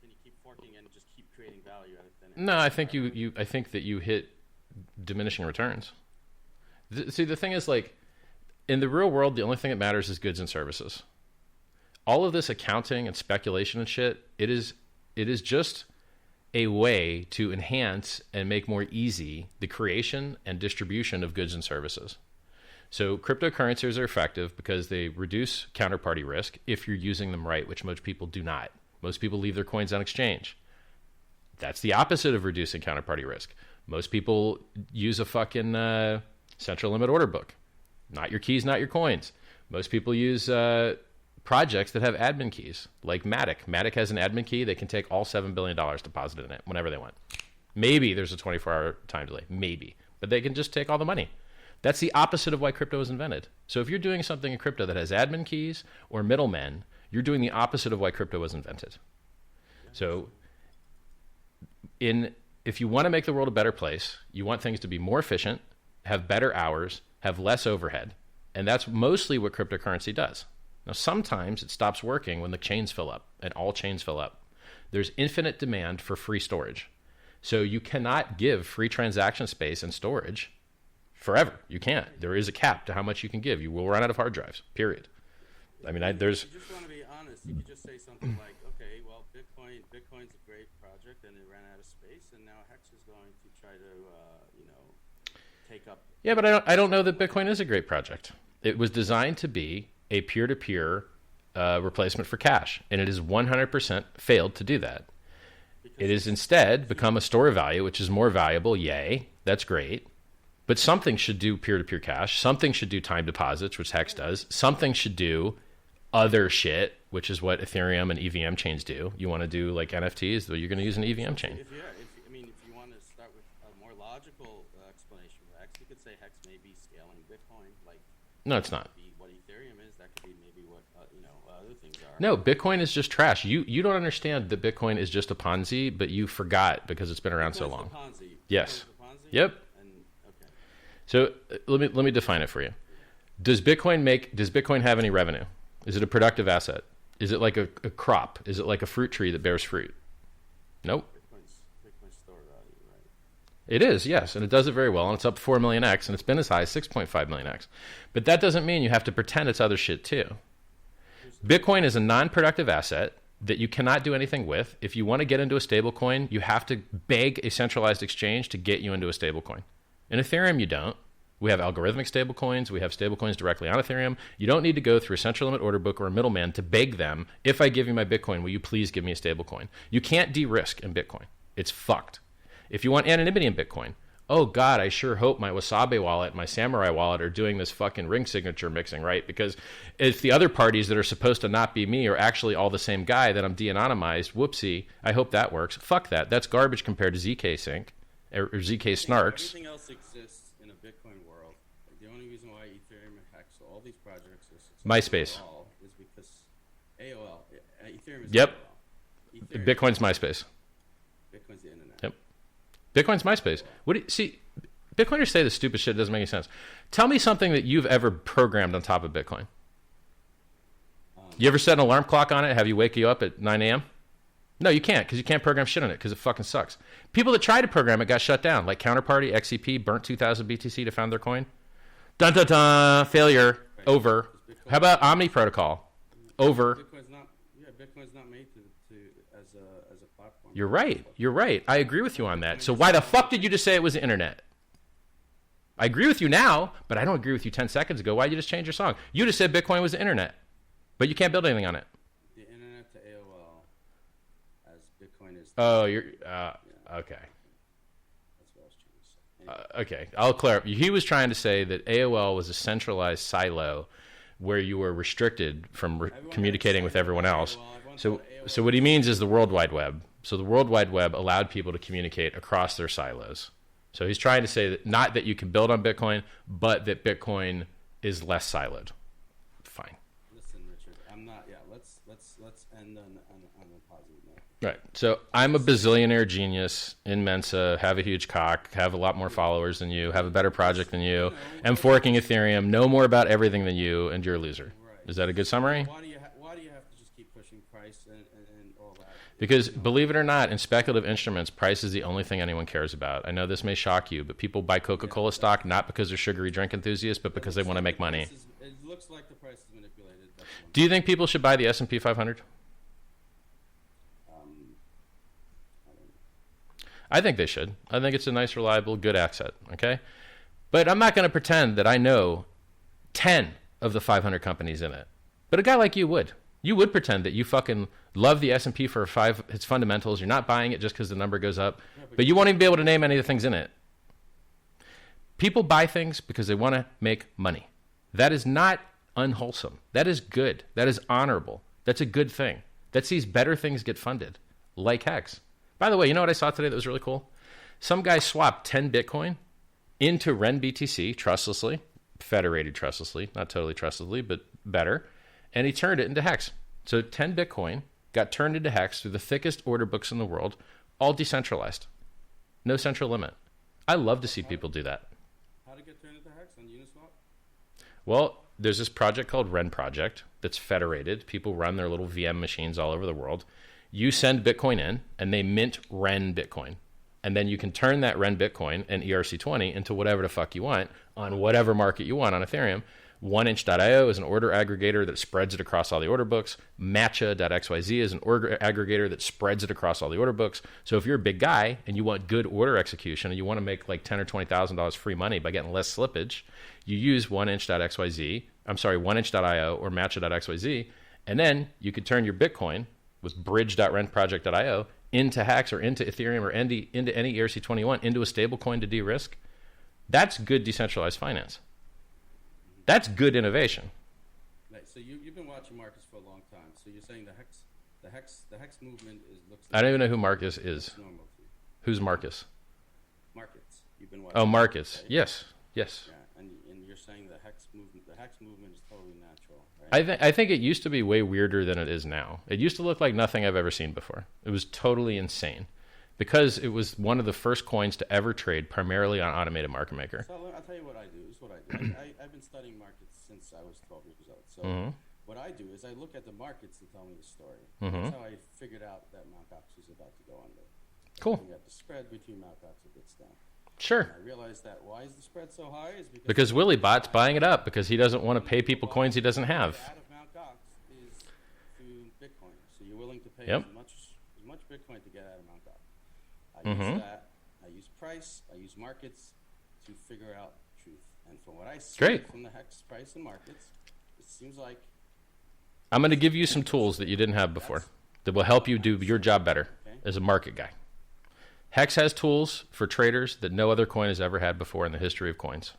Can you keep forking and just keep creating value out of thin air? No, I think I think that you hit diminishing returns. See, the thing is, like, in the real world, the only thing that matters is goods and services. All of this accounting and speculation and shit, it is just a way to enhance and make more easy the creation and distribution of goods and services. So cryptocurrencies are effective because they reduce counterparty risk if you're using them right, which most people do not. Most people leave their coins on exchange. That's the opposite of reducing counterparty risk. Most people use a fucking central limit order book. Not your keys, not your coins. Most people use projects that have admin keys, like Matic. Matic has an admin key. They can take all $7 billion deposited in it whenever they want. Maybe there's a 24-hour time delay. Maybe. But they can just take all the money. That's the opposite of why crypto was invented. So if you're doing something in crypto that has admin keys or middlemen, you're doing the opposite of why crypto was invented. So if you want to make the world a better place, you want things to be more efficient, have better hours, have less overhead. And that's mostly what cryptocurrency does. Now, sometimes it stops working when the chains fill up, and all chains fill up. There's infinite demand for free storage. So you cannot give free transaction space and storage forever. You can't. There is a cap to how much you can give. You will run out of hard drives, period. I mean, there's... If you just want to be honest, you could just say something like, okay, well, Bitcoin's a great project, and it ran out of space, and now HEX is going to try to, take up... Yeah, but I don't know that Bitcoin is a great project. It was designed to be a peer-to-peer replacement for cash, and it has 100% failed to do that. It has instead become a store of value, which is more valuable. Yay, that's great. But something should do peer-to-peer cash. Something should do time deposits, which HEX does. Something should do other shit, which is what Ethereum and EVM chains do. You want to do like NFTs, though you're going to use an EVM chain. If you want to start with a more logical explanation for HEX, you could say HEX may be scaling Bitcoin. No, it's not. What Ethereum is, that could be maybe what other things are. No, Bitcoin is just trash. You don't understand that Bitcoin is just a Ponzi, but you forgot because it's been around so long. Ponzi. Yes. Ponzi? Yep. Okay. So let me define it for you. Does Bitcoin have any revenue? Is it a productive asset? Is it like a crop? Is it like a fruit tree that bears fruit? Nope. Bitcoin's store value, right? It is, yes, and it does it very well, and it's up 4 million X, and it's been as high as 6.5 million X. But that doesn't mean you have to pretend it's other shit too. Bitcoin is a non-productive asset that you cannot do anything with. If you want to get into a stable coin, you have to beg a centralized exchange to get you into a stable coin. In Ethereum, you don't. We have algorithmic stablecoins. We have stablecoins directly on Ethereum. You don't need to go through a central limit order book or a middleman to beg them, if I give you my Bitcoin, will you please give me a stablecoin? You can't de-risk in Bitcoin. It's fucked. If you want anonymity in Bitcoin, oh God, I sure hope my Wasabi wallet and my Samurai wallet are doing this fucking ring signature mixing, right? Because if the other parties that are supposed to not be me are actually all the same guy, then I'm de-anonymized. Whoopsie. I hope that works. Fuck that. That's garbage compared to ZK Sync or ZK Snarks. Everything else exists in a Bitcoin world. The only reason why Ethereum and HEX, all these projects are successful MySpace is because AOL. Ethereum is yep. AOL. Ethereum Bitcoin's MySpace. Bitcoin's the internet. Yep. Bitcoin's MySpace. What do you see? Bitcoiners say this stupid shit. It doesn't make any sense. Tell me something that you've ever programmed on top of Bitcoin. You ever set an alarm clock on it? Have you wake you up at 9 a.m.? No, you can't, because you can't program shit on it because it fucking sucks. People that tried to program it got shut down, like Counterparty, XCP, burnt 2,000 BTC to found their coin. Dun dun dun, failure, over. How about Omni Protocol? Over. Bitcoin's not made as a platform. You're right. I agree with you on that. So why the fuck did you just say it was the internet? I agree with you now, but I don't agree with you 10 seconds ago. Why'd you just change your song? You just said Bitcoin was the internet, but you can't build anything on it. The internet to AOL as Bitcoin is... Oh, you're... okay. That's what I was trying to say. Okay, I'll clarify. He was trying to say that AOL was a centralized silo where you were restricted from communicating with everyone else. So what he means is the World Wide Web. So the World Wide Web allowed people to communicate across their silos. So he's trying to say that not that you can build on Bitcoin, but that Bitcoin is less siloed. Fine. Listen, Richard, I'm not. Yeah, let's end on a positive note. Right. So I'm a bazillionaire genius in Mensa, have a huge cock, have a lot more followers than you, have a better project than you, am forking Ethereum, know more about everything than you, and you're a loser. Right. Is that a good summary? Why do you have to just keep pushing price and all that? Because believe it or not, in speculative instruments, price is the only thing anyone cares about. I know this may shock you, but people buy Coca-Cola stock not because they're sugary drink enthusiasts, but because they want to make money. It looks like the price is manipulated. Do you think people should buy the S&P 500? I think they should. I think it's a nice, reliable, good asset, okay? But I'm not going to pretend that I know 10 of the 500 companies in it. But a guy like you would. You would pretend that you fucking love the S&P for its fundamentals. You're not buying it just because the number goes up. But you won't even be able to name any of the things in it. People buy things because they want to make money. That is not unwholesome. That is good. That is honorable. That's a good thing. That sees better things get funded, like HEX. By the way, you know what I saw today that was really cool? Some guy swapped 10 Bitcoin into Ren BTC trustlessly, federated trustlessly, not totally trustlessly, but better, and he turned it into HEX. So 10 Bitcoin got turned into HEX through the thickest order books in the world, all decentralized. No central limit. I love to see people do that. How did it get turned into HEX on Uniswap? Well, there's this project called Ren Project that's federated. People run their little VM machines all over the world. You send Bitcoin in, and they mint Ren Bitcoin. And then you can turn that Ren Bitcoin and ERC20 into whatever the fuck you want on whatever market you want on Ethereum. 1inch.io is an order aggregator that spreads it across all the order books. Match.xyz is an order aggregator that spreads it across all the order books. So if you're a big guy and you want good order execution and you want to make like $10,000 or $20,000 free money by getting less slippage, you use 1inch.io or Match.xyz, and then you could turn your Bitcoin with bridge.rentproject.io into HEX or into Ethereum or into any ERC21 into a stable coin to de-risk. That's good decentralized finance. That's good innovation. Right. So you've been watching markets for a long time. So you're saying the HEX movement looks. I don't even know who Marcus is. Normal to you. Who's Marcus? Markets. You've been watching. Oh, Marcus. Right? Yes. Yeah, and you're saying the HEX movement is totally natural, right? I think it used to be way weirder than it is now. It used to look like nothing I've ever seen before. It was totally insane because it was one of the first coins to ever trade primarily on automated market maker. So I'll tell you what I do. This is what I do. I've been studying markets since I was 12 years old. So what I do is I look at the markets to tell me the story. That's how I figured out that Mt. Gox was about to go under. Cool. Looking at the spread between Mt. Gox and Bitstamp. Sure. And I realized that why is the spread so high? Is because Willie Bot's buying it up because he doesn't want to pay people coins he doesn't have. Out of Mt. Gox is through Bitcoin. So you're willing to pay Yep. as much Bitcoin to get out of Mt. Gox. I use that. I use price. I use markets to figure out truth. And from what I see from the HEX price and markets, it seems like I'm going to give you some tools that you didn't have before that will help you do your job better as a market guy. HEX has tools for traders that no other coin has ever had before in the history of coins.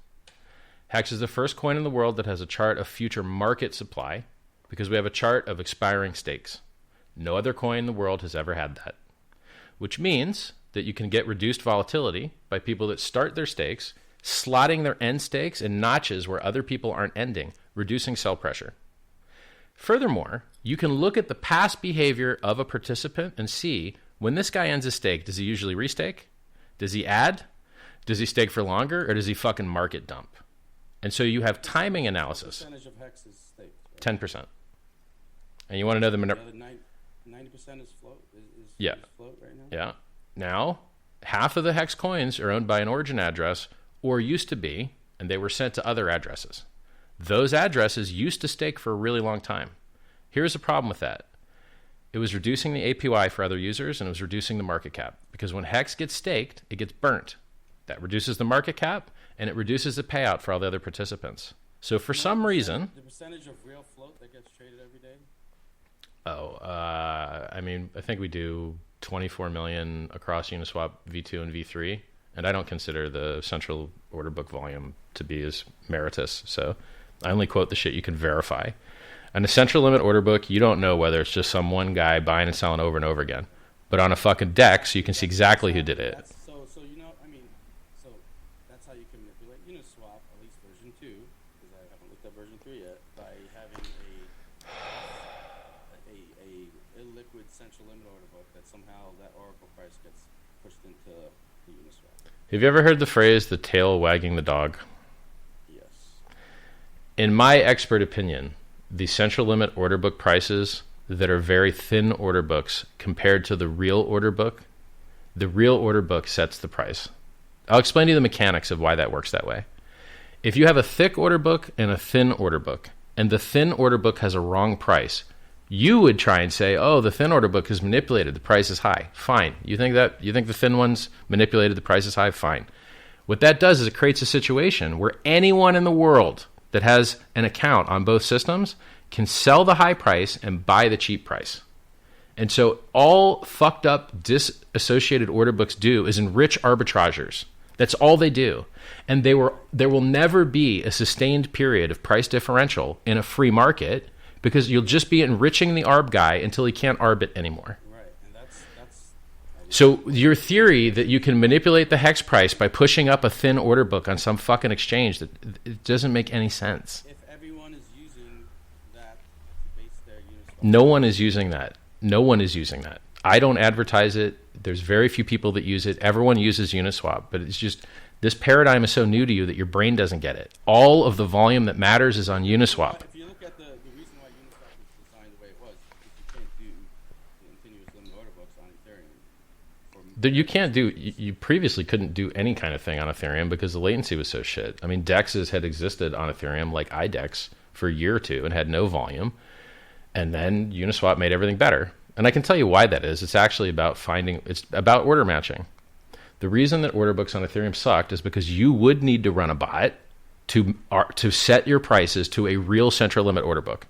HEX is the first coin in the world that has a chart of future market supply because we have a chart of expiring stakes. No other coin in the world has ever had that, which means that you can get reduced volatility by people that start their stakes, slotting their end stakes in notches where other people aren't ending, reducing sell pressure. Furthermore, you can look at the past behavior of a participant and see when this guy ends a stake, does he usually restake? Does he add? Does he stake for longer? Or does he fucking market dump? And so you have timing analysis. What percentage of HEX is staked? Right? 10%. And you want to know the... The other 90% is float? Is float right now? Yeah. Now, half of the HEX coins are owned by an origin address or used to be, and they were sent to other addresses. Those addresses used to stake for a really long time. Here's the problem with that. It was reducing the APY for other users, and it was reducing the market cap. Because when HEX gets staked, it gets burnt. That reduces the market cap, and it reduces the payout for all the other participants. So for some reason... The percentage of real float that gets traded every day? I think we do 24 million across Uniswap V2 and V3, and I don't consider the central order book volume to be as meritorious. So I only quote the shit you can verify. On a central limit order book, you don't know whether it's just some one guy buying and selling over and over again. But on a fucking DEX, you can see exactly who did it. So that's how you can manipulate Uniswap, at least version 2, because I haven't looked at version 3 yet, by having a illiquid central limit order book that somehow that oracle price gets pushed into the Uniswap. Have you ever heard the phrase, the tail wagging the dog? Yes. In my expert opinion, the central limit order book prices that are very thin order books compared to the real order book sets the price. I'll explain to you the mechanics of why that works that way. If you have a thick order book and a thin order book, and the thin order book has a wrong price, You would try and say, oh, the thin order book is manipulated. The price is high. Fine. You think the thin one's manipulated, the price is high? Fine. What that does is it creates a situation where anyone in the world that has an account on both systems can sell the high price and buy the cheap price. And so all fucked up disassociated order books do is enrich arbitrageurs. That's all they do. And there will never be a sustained period of price differential in a free market because you'll just be enriching the arb guy until he can't arb it anymore. Right, and that's so your theory that you can manipulate the hex price by pushing up a thin order book on some fucking exchange, that it doesn't make any sense. if everyone is using that to base their Uniswap. No one is using that. No one is using that. I don't advertise it. There's very few people that use it. Everyone uses Uniswap, but it's just this paradigm is so new to you that your brain doesn't get it. All of the volume that matters is on Uniswap. If you look at the reason why Uniswap was designed the way it was, because you can't do continuous limit order books on Ethereum. You can't do. You previously couldn't do any kind of thing on Ethereum because the latency was so shit. I mean, dexes had existed on Ethereum like iDex for a year or two and had no volume, and then Uniswap made everything better. And I can tell you why that is. It's actually about it's about order matching. The reason that order books on Ethereum sucked is because you would need to run a bot to set your prices to a real central limit order book.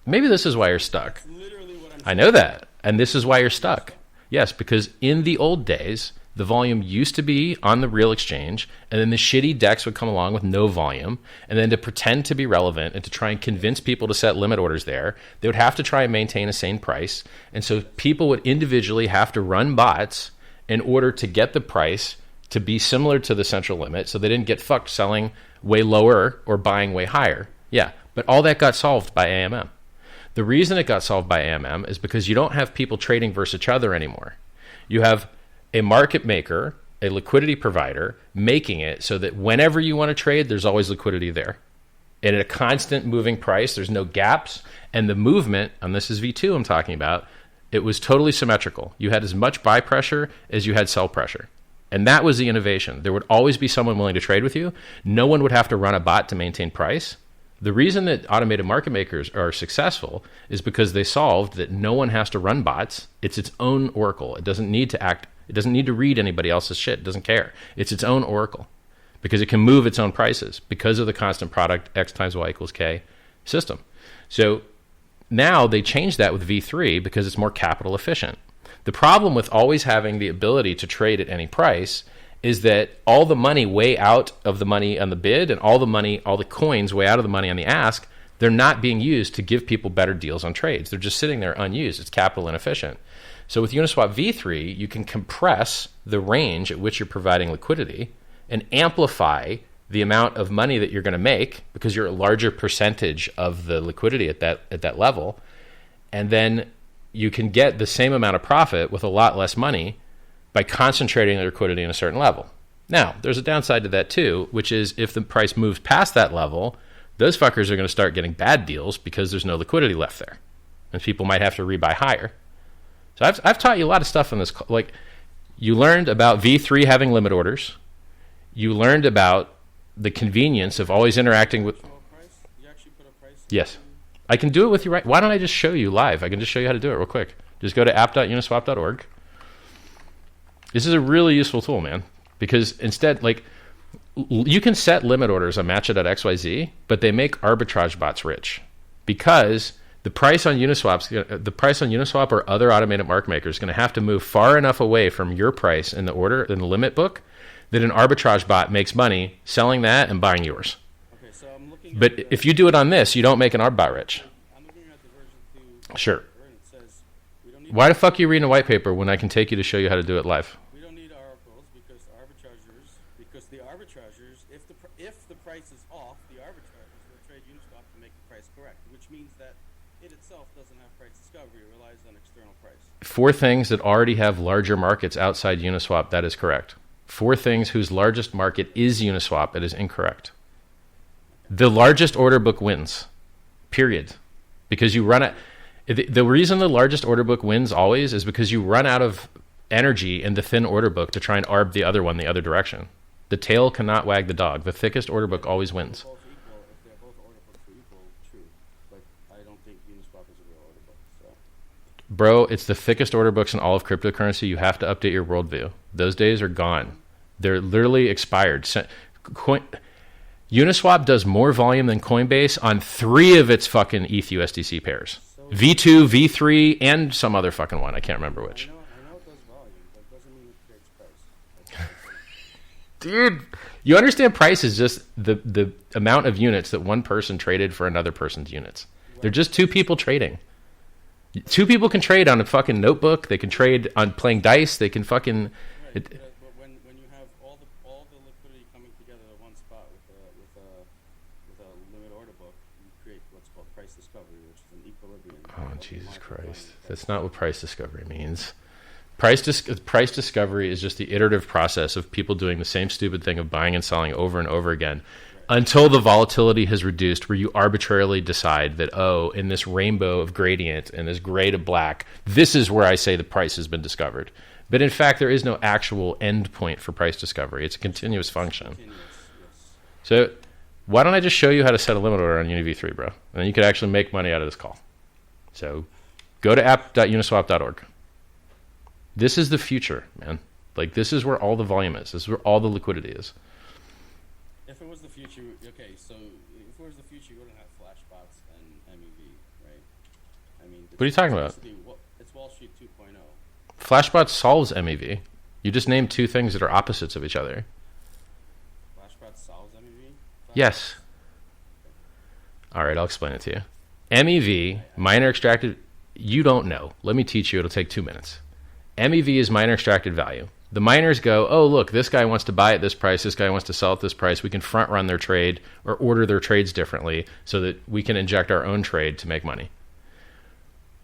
Maybe this is why you're stuck. That's literally what I'm I know that. And this is why you're stuck. Yes, because in the old days, the volume used to be on the real exchange, and then the shitty DEX would come along with no volume, and then to pretend to be relevant and to try and convince people to set limit orders there, they would have to try and maintain a sane price. And so people would individually have to run bots in order to get the price to be similar to the central limit, so they didn't get fucked selling way lower or buying way higher. Yeah, but all that got solved by AMM. The reason it got solved by AMM is because you don't have people trading versus each other anymore. You have a market maker, a liquidity provider, making it so that whenever you want to trade, there's always liquidity there. And at a constant moving price, there's no gaps. And the movement, and this is V2 I'm talking about, it was totally symmetrical. You had as much buy pressure as you had sell pressure. And that was the innovation. There would always be someone willing to trade with you. No one would have to run a bot to maintain price. The reason that automated market makers are successful is because they solved that no one has to run bots. It's its own oracle. It doesn't need to act. It doesn't need to read anybody else's shit. It doesn't care. It's its own oracle because it can move its own prices because of the constant product X times Y equals K system. So now they changed that with V3 because it's more capital efficient. The problem with always having the ability to trade at any price is that all the money way out of the money on the bid and all the coins way out of the money on the ask, they're not being used to give people better deals on trades. They're just sitting there unused. It's capital inefficient. So with Uniswap V3, you can compress the range at which you're providing liquidity and amplify the amount of money that you're going to make because you're a larger percentage of the liquidity at that level. And then you can get the same amount of profit with a lot less money by concentrating the liquidity in a certain level. Now, there's a downside to that too, which is if the price moves past that level, those fuckers are going to start getting bad deals because there's no liquidity left there. And people might have to rebuy higher. So I've taught you a lot of stuff on this. Like, you learned about V3 having limit orders. You learned about the convenience of always interacting with... You actually put a price? Yes. I can do it with you right... Why don't I just show you live? I can just show you how to do it real quick. Just go to app.uniswap.org. This is a really useful tool, man. Because instead, like, you can set limit orders on Match.xyz, but they make arbitrage bots rich. Because the price on Uniswap or other automated market makers is going to have to move far enough away from your price in the order in the limit book that an arbitrage bot makes money selling that and buying yours. Okay, so I'm looking but if you do it on this, you don't make an arb bot rich. I'm looking at the version 2. Sure. It says we don't need Why the fuck are you reading a white paper when I can take you to show you how to do it live? we don't need oracles because the arbitrageurs if the price is off, the arbitrageurs will trade Uniswap to make the price correct, which means that it itself doesn't have price discovery, it relies on external price. For things that already have larger markets outside Uniswap, that is correct. For things whose largest market is Uniswap, it is incorrect. The largest order book wins, period. Because you run it. The reason the largest order book wins always is because you run out of energy in the thin order book to try and arb the other one the other direction. The tail cannot wag the dog. The thickest order book always wins. If they're both order books are equal, true. But I don't think Uniswap is a real order book. So Bro, it's the thickest order books in all of cryptocurrency. You have to update your worldview. Those days are gone. They're literally expired. Uniswap does more volume than Coinbase on 3 of its fucking ETH USDC pairs. V2, V3, and some other fucking one. I can't remember which. I know it does volume, but it doesn't mean it creates price. Dude, you understand price is just the amount of units that one person traded for another person's units. They're just 2 people trading. 2 people can trade on a fucking notebook. They can trade on playing dice. They can fucking... Right, but when you have all the liquidity coming together at one spot with a limit order book, you create what's called price discovery, which is an equilibrium. Oh, Jesus Christ. That's not what price discovery means. Price discovery is just the iterative process of people doing the same stupid thing of buying and selling over and over again until the volatility has reduced, where you arbitrarily decide that, oh, in this rainbow of gradient and this gray to black, this is where I say the price has been discovered. But in fact, there is no actual end point for price discovery. It's a continuous function. So why don't I just show you how to set a limit order on UniV3, bro? And then you could actually make money out of this call. So go to app.uniswap.org. This is the future, man. Like, this is where all the volume is. This is where all the liquidity is. If it was the future, okay, so if it was the future, you wouldn't have flashbots and MEV, right? I mean, what are you talking about? It's Wall Street 2.0. Flashbot solves MEV. You just named 2 things that are opposites of each other. Flashbot solves MEV? Yes. All right, I'll explain it to you. MEV, miner extracted, you don't know. Let me teach you. It'll take 2 minutes. MEV is miner extracted value. The miners go, oh, look, this guy wants to buy at this price. This guy wants to sell at this price. We can front run their trade or order their trades differently so that we can inject our own trade to make money.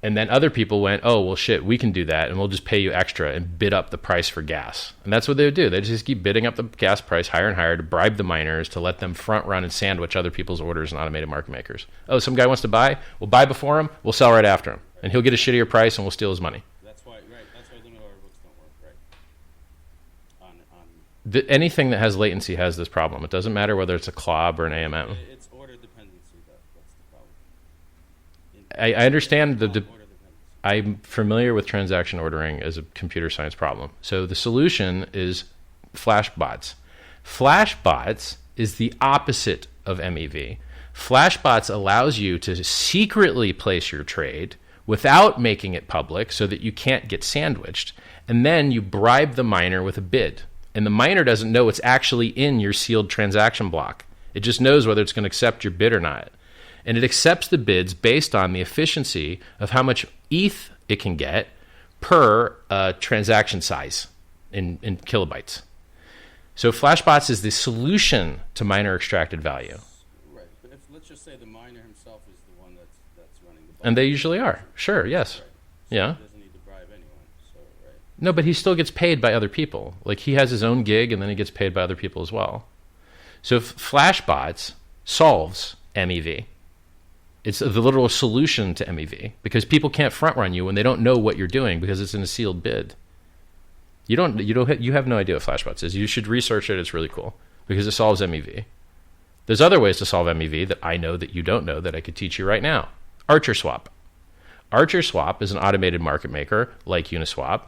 And then other people went, oh, well, shit, we can do that, and we'll just pay you extra and bid up the price for gas. And that's what they would do. They just keep bidding up the gas price higher and higher to bribe the miners to let them front run and sandwich other people's orders and automated market makers. Oh, some guy wants to buy? We'll buy before him. We'll sell right after him. And he'll get a shittier price, and we'll steal his money. That's why limit order books don't work, right? Anything that has latency has this problem. It doesn't matter whether it's a CLOB or an AMM. It's order dependency. That's the problem. I understand I'm familiar with transaction ordering as a computer science problem. So the solution is flashbots. Flashbots is the opposite of MEV. Flashbots allows you to secretly place your trade without making it public so that you can't get sandwiched. And then you bribe the miner with a bid. And the miner doesn't know it's actually in your sealed transaction block. It just knows whether it's going to accept your bid or not. And it accepts the bids based on the efficiency of how much ETH it can get per transaction size in kilobytes. So Flashbots is the solution to miner extracted value. Right, but let's just say the miner himself is the one that's running the bot. And they usually are. Sure, yes. Right. So yeah. he doesn't need to bribe anyone. So, right. No, but he still gets paid by other people. Like, he has his own gig, and then he gets paid by other people as well. So Flashbots solves MEV. It's the literal solution to MEV, because people can't front run you when they don't know what you're doing because it's in a sealed bid. You have no idea what Flashbots is. You should research it. It's really cool because it solves MEV. There's other ways to solve MEV that I know that you don't know that I could teach you right now. Archerswap. Archerswap is an automated market maker like Uniswap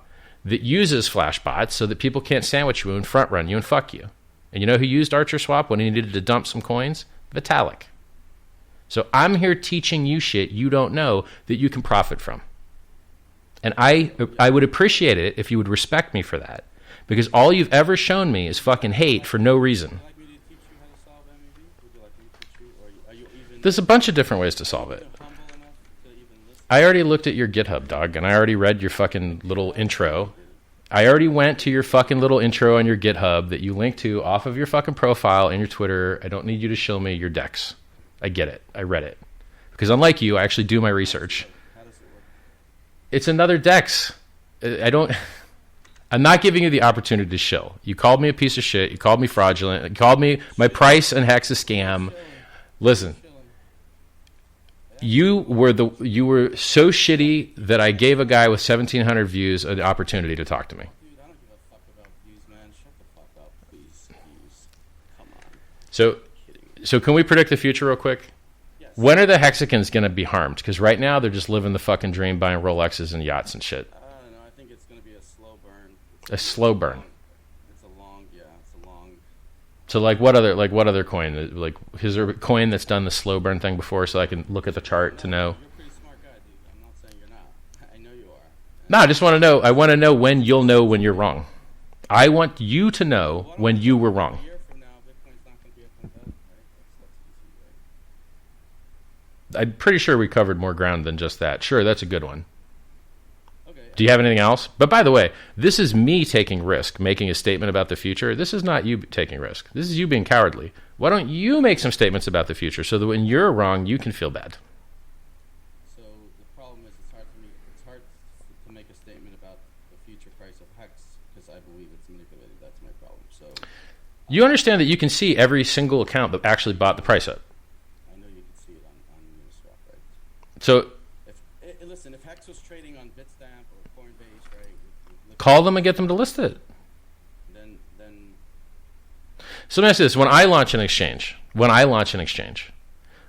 that uses Flashbots so that people can't sandwich you and front run you and fuck you. And you know who used Archerswap when he needed to dump some coins? Vitalik. So I'm here teaching you shit you don't know that you can profit from. And I would appreciate it if you would respect me for that. Because all you've ever shown me is fucking hate for no reason. Would you like me to teach you how to solve MEV? Would you like me to teach you? Or are you even There's a bunch of different ways to solve it. humble enough to even listen? I already looked at your GitHub, dog, and I already read your fucking little intro. I already went to your fucking little intro on your GitHub that you linked to off of your fucking profile and your Twitter. I don't need you to show me your decks. I get it. I read it. Because unlike you, I actually do my research. How does it work? It's another Dex. I'm not giving you the opportunity to shill. You called me a piece of shit. You called me fraudulent. You called me my price and HEX a scam. Listen, you were so shitty that I gave a guy with 1,700 views an opportunity to talk to me. Dude, I don't give a fuck about views, man. Shut the fuck up, please. Come on. So can we predict the future real quick? Yes. When are the Hexicans going to be harmed? Because right now they're just living the fucking dream, buying Rolexes and yachts and shit. I don't know. I think it's going to be a slow burn. A slow burn. It's a long. So like what other coin? Like is there a coin that's done the slow burn thing before, so I can look at the chart to know? You're a pretty smart guy, dude. I'm not saying you're not. I know you are. No, I just want to know. I want to know when you'll know when you're wrong. I want you to know when you were wrong. A year from now, Bitcoin's not going to be at 10,000, right? That's easy, right? I'm pretty sure we covered more ground than just that. Sure, that's a good one. Okay. Do you have anything else? But by the way, this is me taking risk, making a statement about the future. This is not you taking risk. This is you being cowardly. Why don't you make some statements about the future so that when you're wrong, you can feel bad? So the problem is it's hard to make a statement about the future price of HEX because I believe it's manipulated. That's my problem. So You understand that you can see every single account that actually bought the price up. I know you can see it on Uniswap, right? So Listen, if HEX was trading on Bitstamp or Coinbase, right? call them and get them to list it. Then So let me ask you this. When I launch an exchange,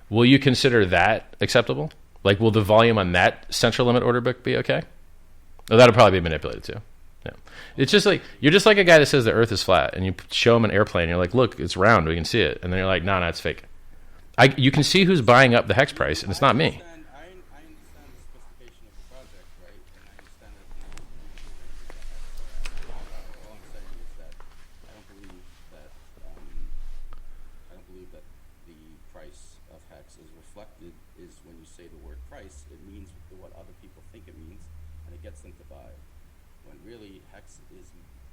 will you consider that acceptable? Like, will the volume on that central limit order book be okay? Oh, that'll probably be manipulated too. Yeah. It's just like, you're just like a guy that says the earth is flat and you show him an airplane and you're like, look, it's round, we can see it. And then you're like, no, it's fake. You can see who's buying up the HEX price and it's not me. I understand the sophistication of the project, right? And I understand that all I'm saying is that I don't believe that the price of HEX is reflected is when you say the word price, it means what other people think it means, and it gets them to buy. When really HEX is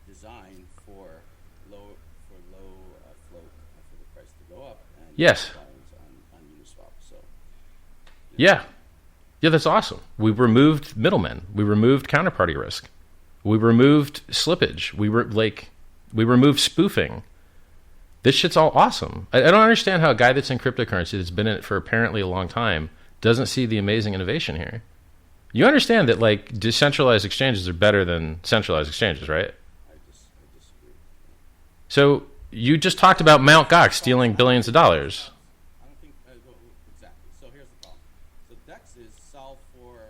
designed for low float for the price to go up. And Yes. On Uniswap, so. Yeah. Yeah, that's awesome. We removed middlemen. We removed counterparty risk. We removed slippage. We removed spoofing. This shit's all awesome. I don't understand how a guy that's in cryptocurrency that's been in it for apparently a long time doesn't see the amazing innovation here. You understand that like decentralized exchanges are better than centralized exchanges, right? I disagree. So you just talked about Mt. Gox stealing billions of dollars. I don't think exactly. So here's the problem. So DEXs solve for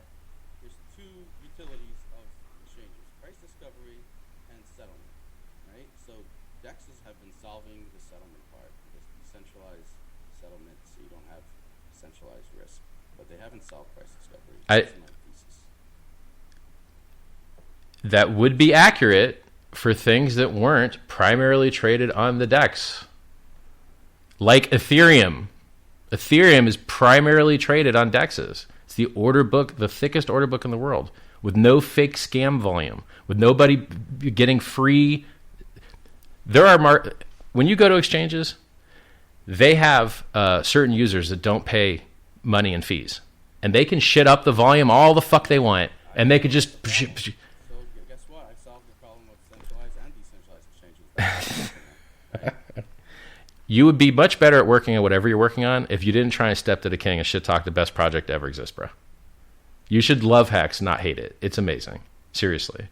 there's two utilities of exchanges: price discovery and settlement. Right. So DEXs have been solving the settlement part, this decentralized settlement, so you don't have centralized risk. But they haven't solved price discovery. That's my thesis. That would be accurate for things that weren't primarily traded on the DEX. Like Ethereum. Ethereum is primarily traded on DEXs. It's the order book, the thickest order book in the world, with no fake scam volume, with nobody getting free. When you go to exchanges, they have certain users that don't pay money and fees. And they can shit up the volume all the fuck they want. And they could just... So guess what? I solved the problem with centralized and decentralized exchanges. You would be much better at working at whatever you're working on if you didn't try and step to the king and shit talk the best project to ever exist, bro. You should love HEX, not hate it. It's amazing. Seriously.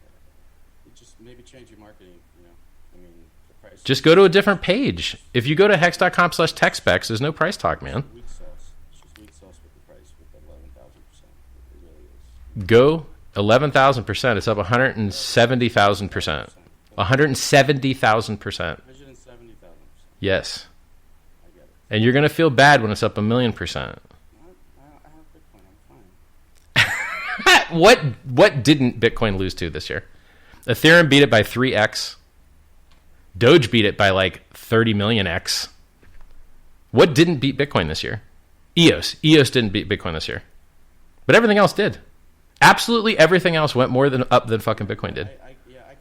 Just maybe change your marketing, you know. I mean, the price. Just go to a different page. If you go to hex.com/tech specs, there's no price talk, man. Weak sauce. It's just weak sauce with the price with the 11,000%. It really is. Go 11,000%. It's up 170,000%. 170,000%. 170,000%. Yes. I get it. And you're going to feel bad when it's up 1,000,000%. I have Bitcoin. I'm fine. What didn't Bitcoin lose to this year? Ethereum beat it by 3x. Doge beat it by like 30 million x. What didn't beat Bitcoin this year? EOS. EOS didn't beat Bitcoin this year. But everything else did. Absolutely everything else went more up than fucking Bitcoin did. I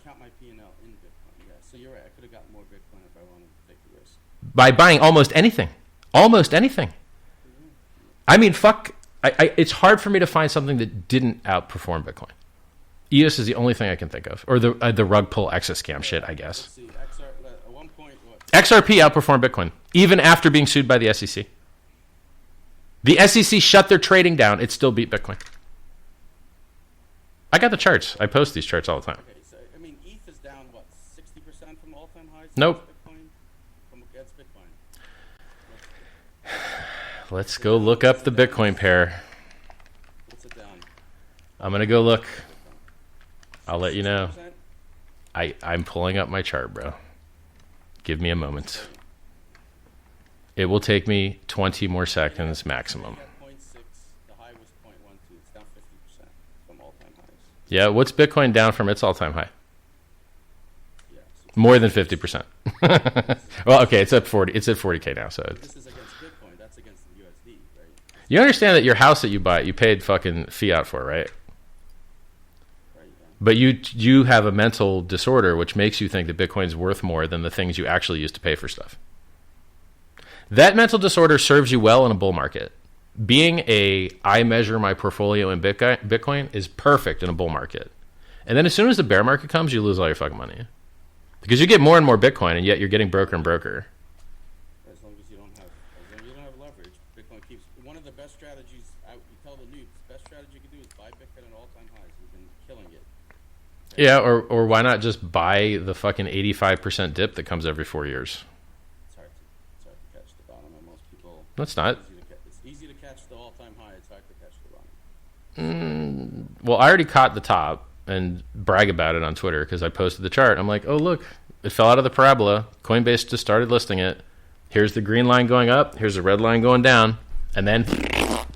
count my P&L in Bitcoin. Yeah, so you're right. I could have gotten more Bitcoin if I wanted to take the risk. By buying almost anything. Almost anything. I mean, fuck. It's hard for me to find something that didn't outperform Bitcoin. EOS is the only thing I can think of. Or the rug pull Exis scam shit, I guess. Let's see, at one point, XRP outperformed Bitcoin, even after being sued by the SEC. The SEC shut their trading down. It still beat Bitcoin. I got the charts. I post these charts all the time. Okay, so I mean, ETH is down what 60% from all-time highs. Nope. Against Bitcoin. Let's go look up the Bitcoin pair. What's it down? I'm going to go look. I'll let you know. I'm pulling up my chart, bro. Give me a moment. It will take me 20 more seconds maximum. 0.6, the high was 0.12. It's down 50% from all-time highs. Yeah, what's Bitcoin down from its all-time high? Yeah, so More than 50%. Well, okay, it's at 40. It's at 40K now, so this is against Bitcoin. That's against the USD, right? you understand that your house that you buy, you paid fucking fiat for, right? Right. Yeah. But you have a mental disorder which makes you think that Bitcoin's worth more than the things you actually use to pay for stuff. That mental disorder serves you well in a bull market. Being I measure my portfolio in Bitcoin is perfect in a bull market. And then as soon as the bear market comes, you lose all your fucking money. Because you get more and more Bitcoin, and yet you're getting broker and broker. As long as you don't have leverage, Bitcoin keeps one of the best strategies. You tell the noobs, best strategy you can do is buy Bitcoin at all-time highs. We've been killing it. Okay? Yeah, or why not just buy the fucking 85% dip that comes every 4 years? It's hard to catch the bottom, and most people. No, it's not. It's easy to catch the all-time high. It's hard to catch the bottom. Well, I already caught the top and brag about it on Twitter because I posted the chart. I'm like, oh, look, it fell out of the parabola. Coinbase just started listing it. Here's the green line going up. Here's the red line going down. And then,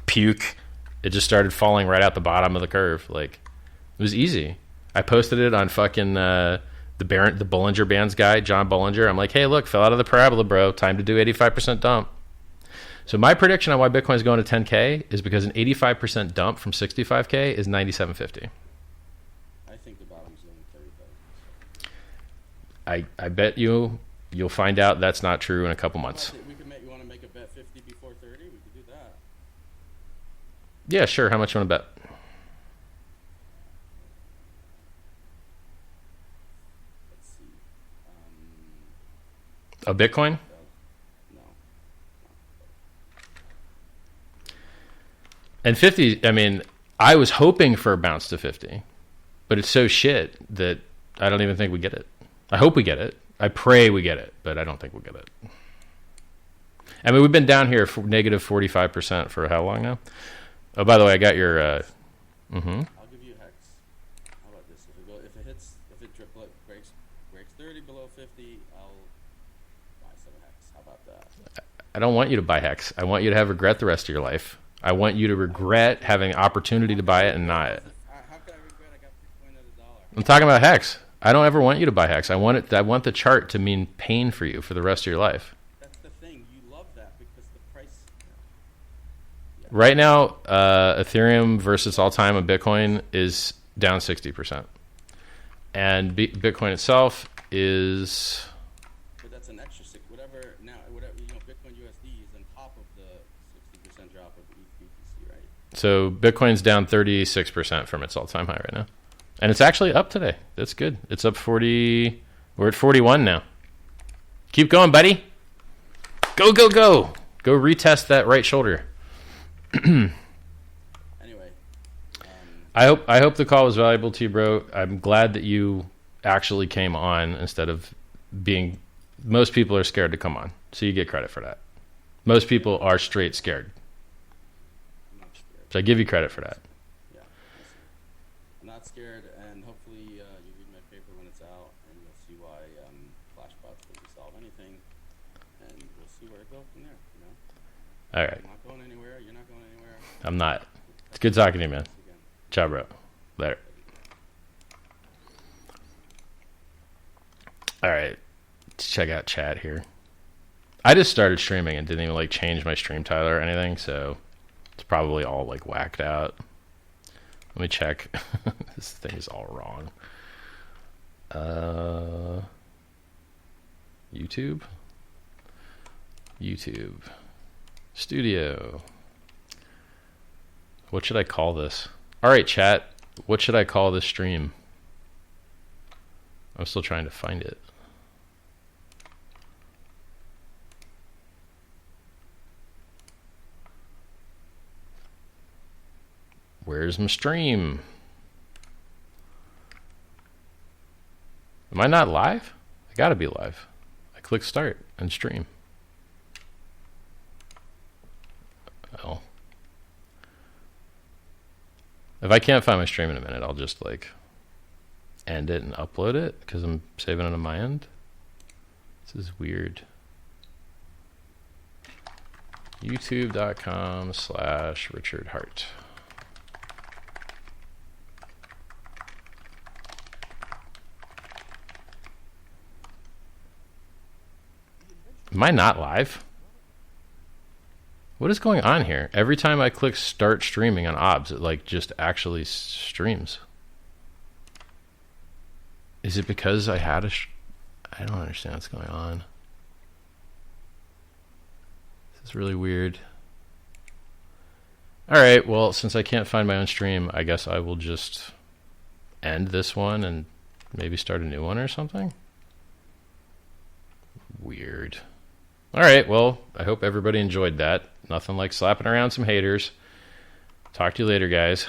puke, it just started falling right out the bottom of the curve. Like, it was easy. I posted it on fucking the Bollinger Bands guy, John Bollinger. I'm like, hey, look, fell out of the parabola, bro. Time to do 85% dump. So my prediction on why Bitcoin is going to 10K is because an 85% dump from 65K is 97.50. I think the bottom's only 30,000. I bet you'll find out that's not true in a couple months. You want to make a bet 50 before 30? We could do that. Yeah, sure. How much you want to bet? Let's see. A Bitcoin? No. And 50, I mean, I was hoping for a bounce to 50, but it's so shit that I don't even think we get it. I hope we get it. I pray we get it, but I don't think we'll get it. I mean, we've been down here for negative 45% for how long now? Oh, by the way, I got your... I'll give you HEX. How about this? If it breaks 30 below 50, I'll buy some HEX. How about that? I don't want you to buy HEX. I want you to have regret the rest of your life. I want you to regret having opportunity to buy it and not. How could I regret I got Bitcoin at $1? I'm talking about HEX. I don't ever want you to buy HEX. I want the chart to mean pain for you for the rest of your life. That's the thing. You love that because the price. Yeah. Right now, Ethereum versus all-time of Bitcoin is down 60%. And Bitcoin itself is... But that's an extra whatever, Bitcoin USD is on top of the 60% drop of BTC, right? So Bitcoin's down 36% from its all-time high right now. And it's actually up today. That's good. It's up 40. We're at 41 now. Keep going, buddy. Go, go, go. Go retest that right shoulder. Anyway. I hope the call was valuable to you, bro. I'm glad that you actually came on instead of being... Most people are scared to come on, so you get credit for that. Most people are straight scared. I'm not scared. So I give you credit for that. Yeah. I'm not scared, and hopefully you read my paper when it's out, and you'll see why flashbots doesn't solve anything, and we'll see where it goes from there, you know? All right. I'm not going anywhere. You're not going anywhere. I'm not. It's good talking to you, man. Ciao, bro. Later. All right. Let's check out chat here. I just started streaming and didn't even change my stream title or anything, so it's probably all whacked out. Let me check. This thing is all wrong. YouTube Studio. What should I call this? All right, chat. What should I call this stream? I'm still trying to find it. Where's my stream? Am I not live? I gotta be live. I click start and stream. If I can't find my stream in a minute, I'll just like end it and upload it because I'm saving it on my end. This is weird. YouTube.com/Richard Hart. Am I not live? What is going on here? Every time I click start streaming on OBS, it like just actually streams. Is it because I had I don't understand what's going on. This is really weird. Alright, well, since I can't find my own stream, I guess I will just end this one and maybe start a new one or something. Weird. Alright, well, I hope everybody enjoyed that. Nothing like slapping around some haters. Talk to you later, guys.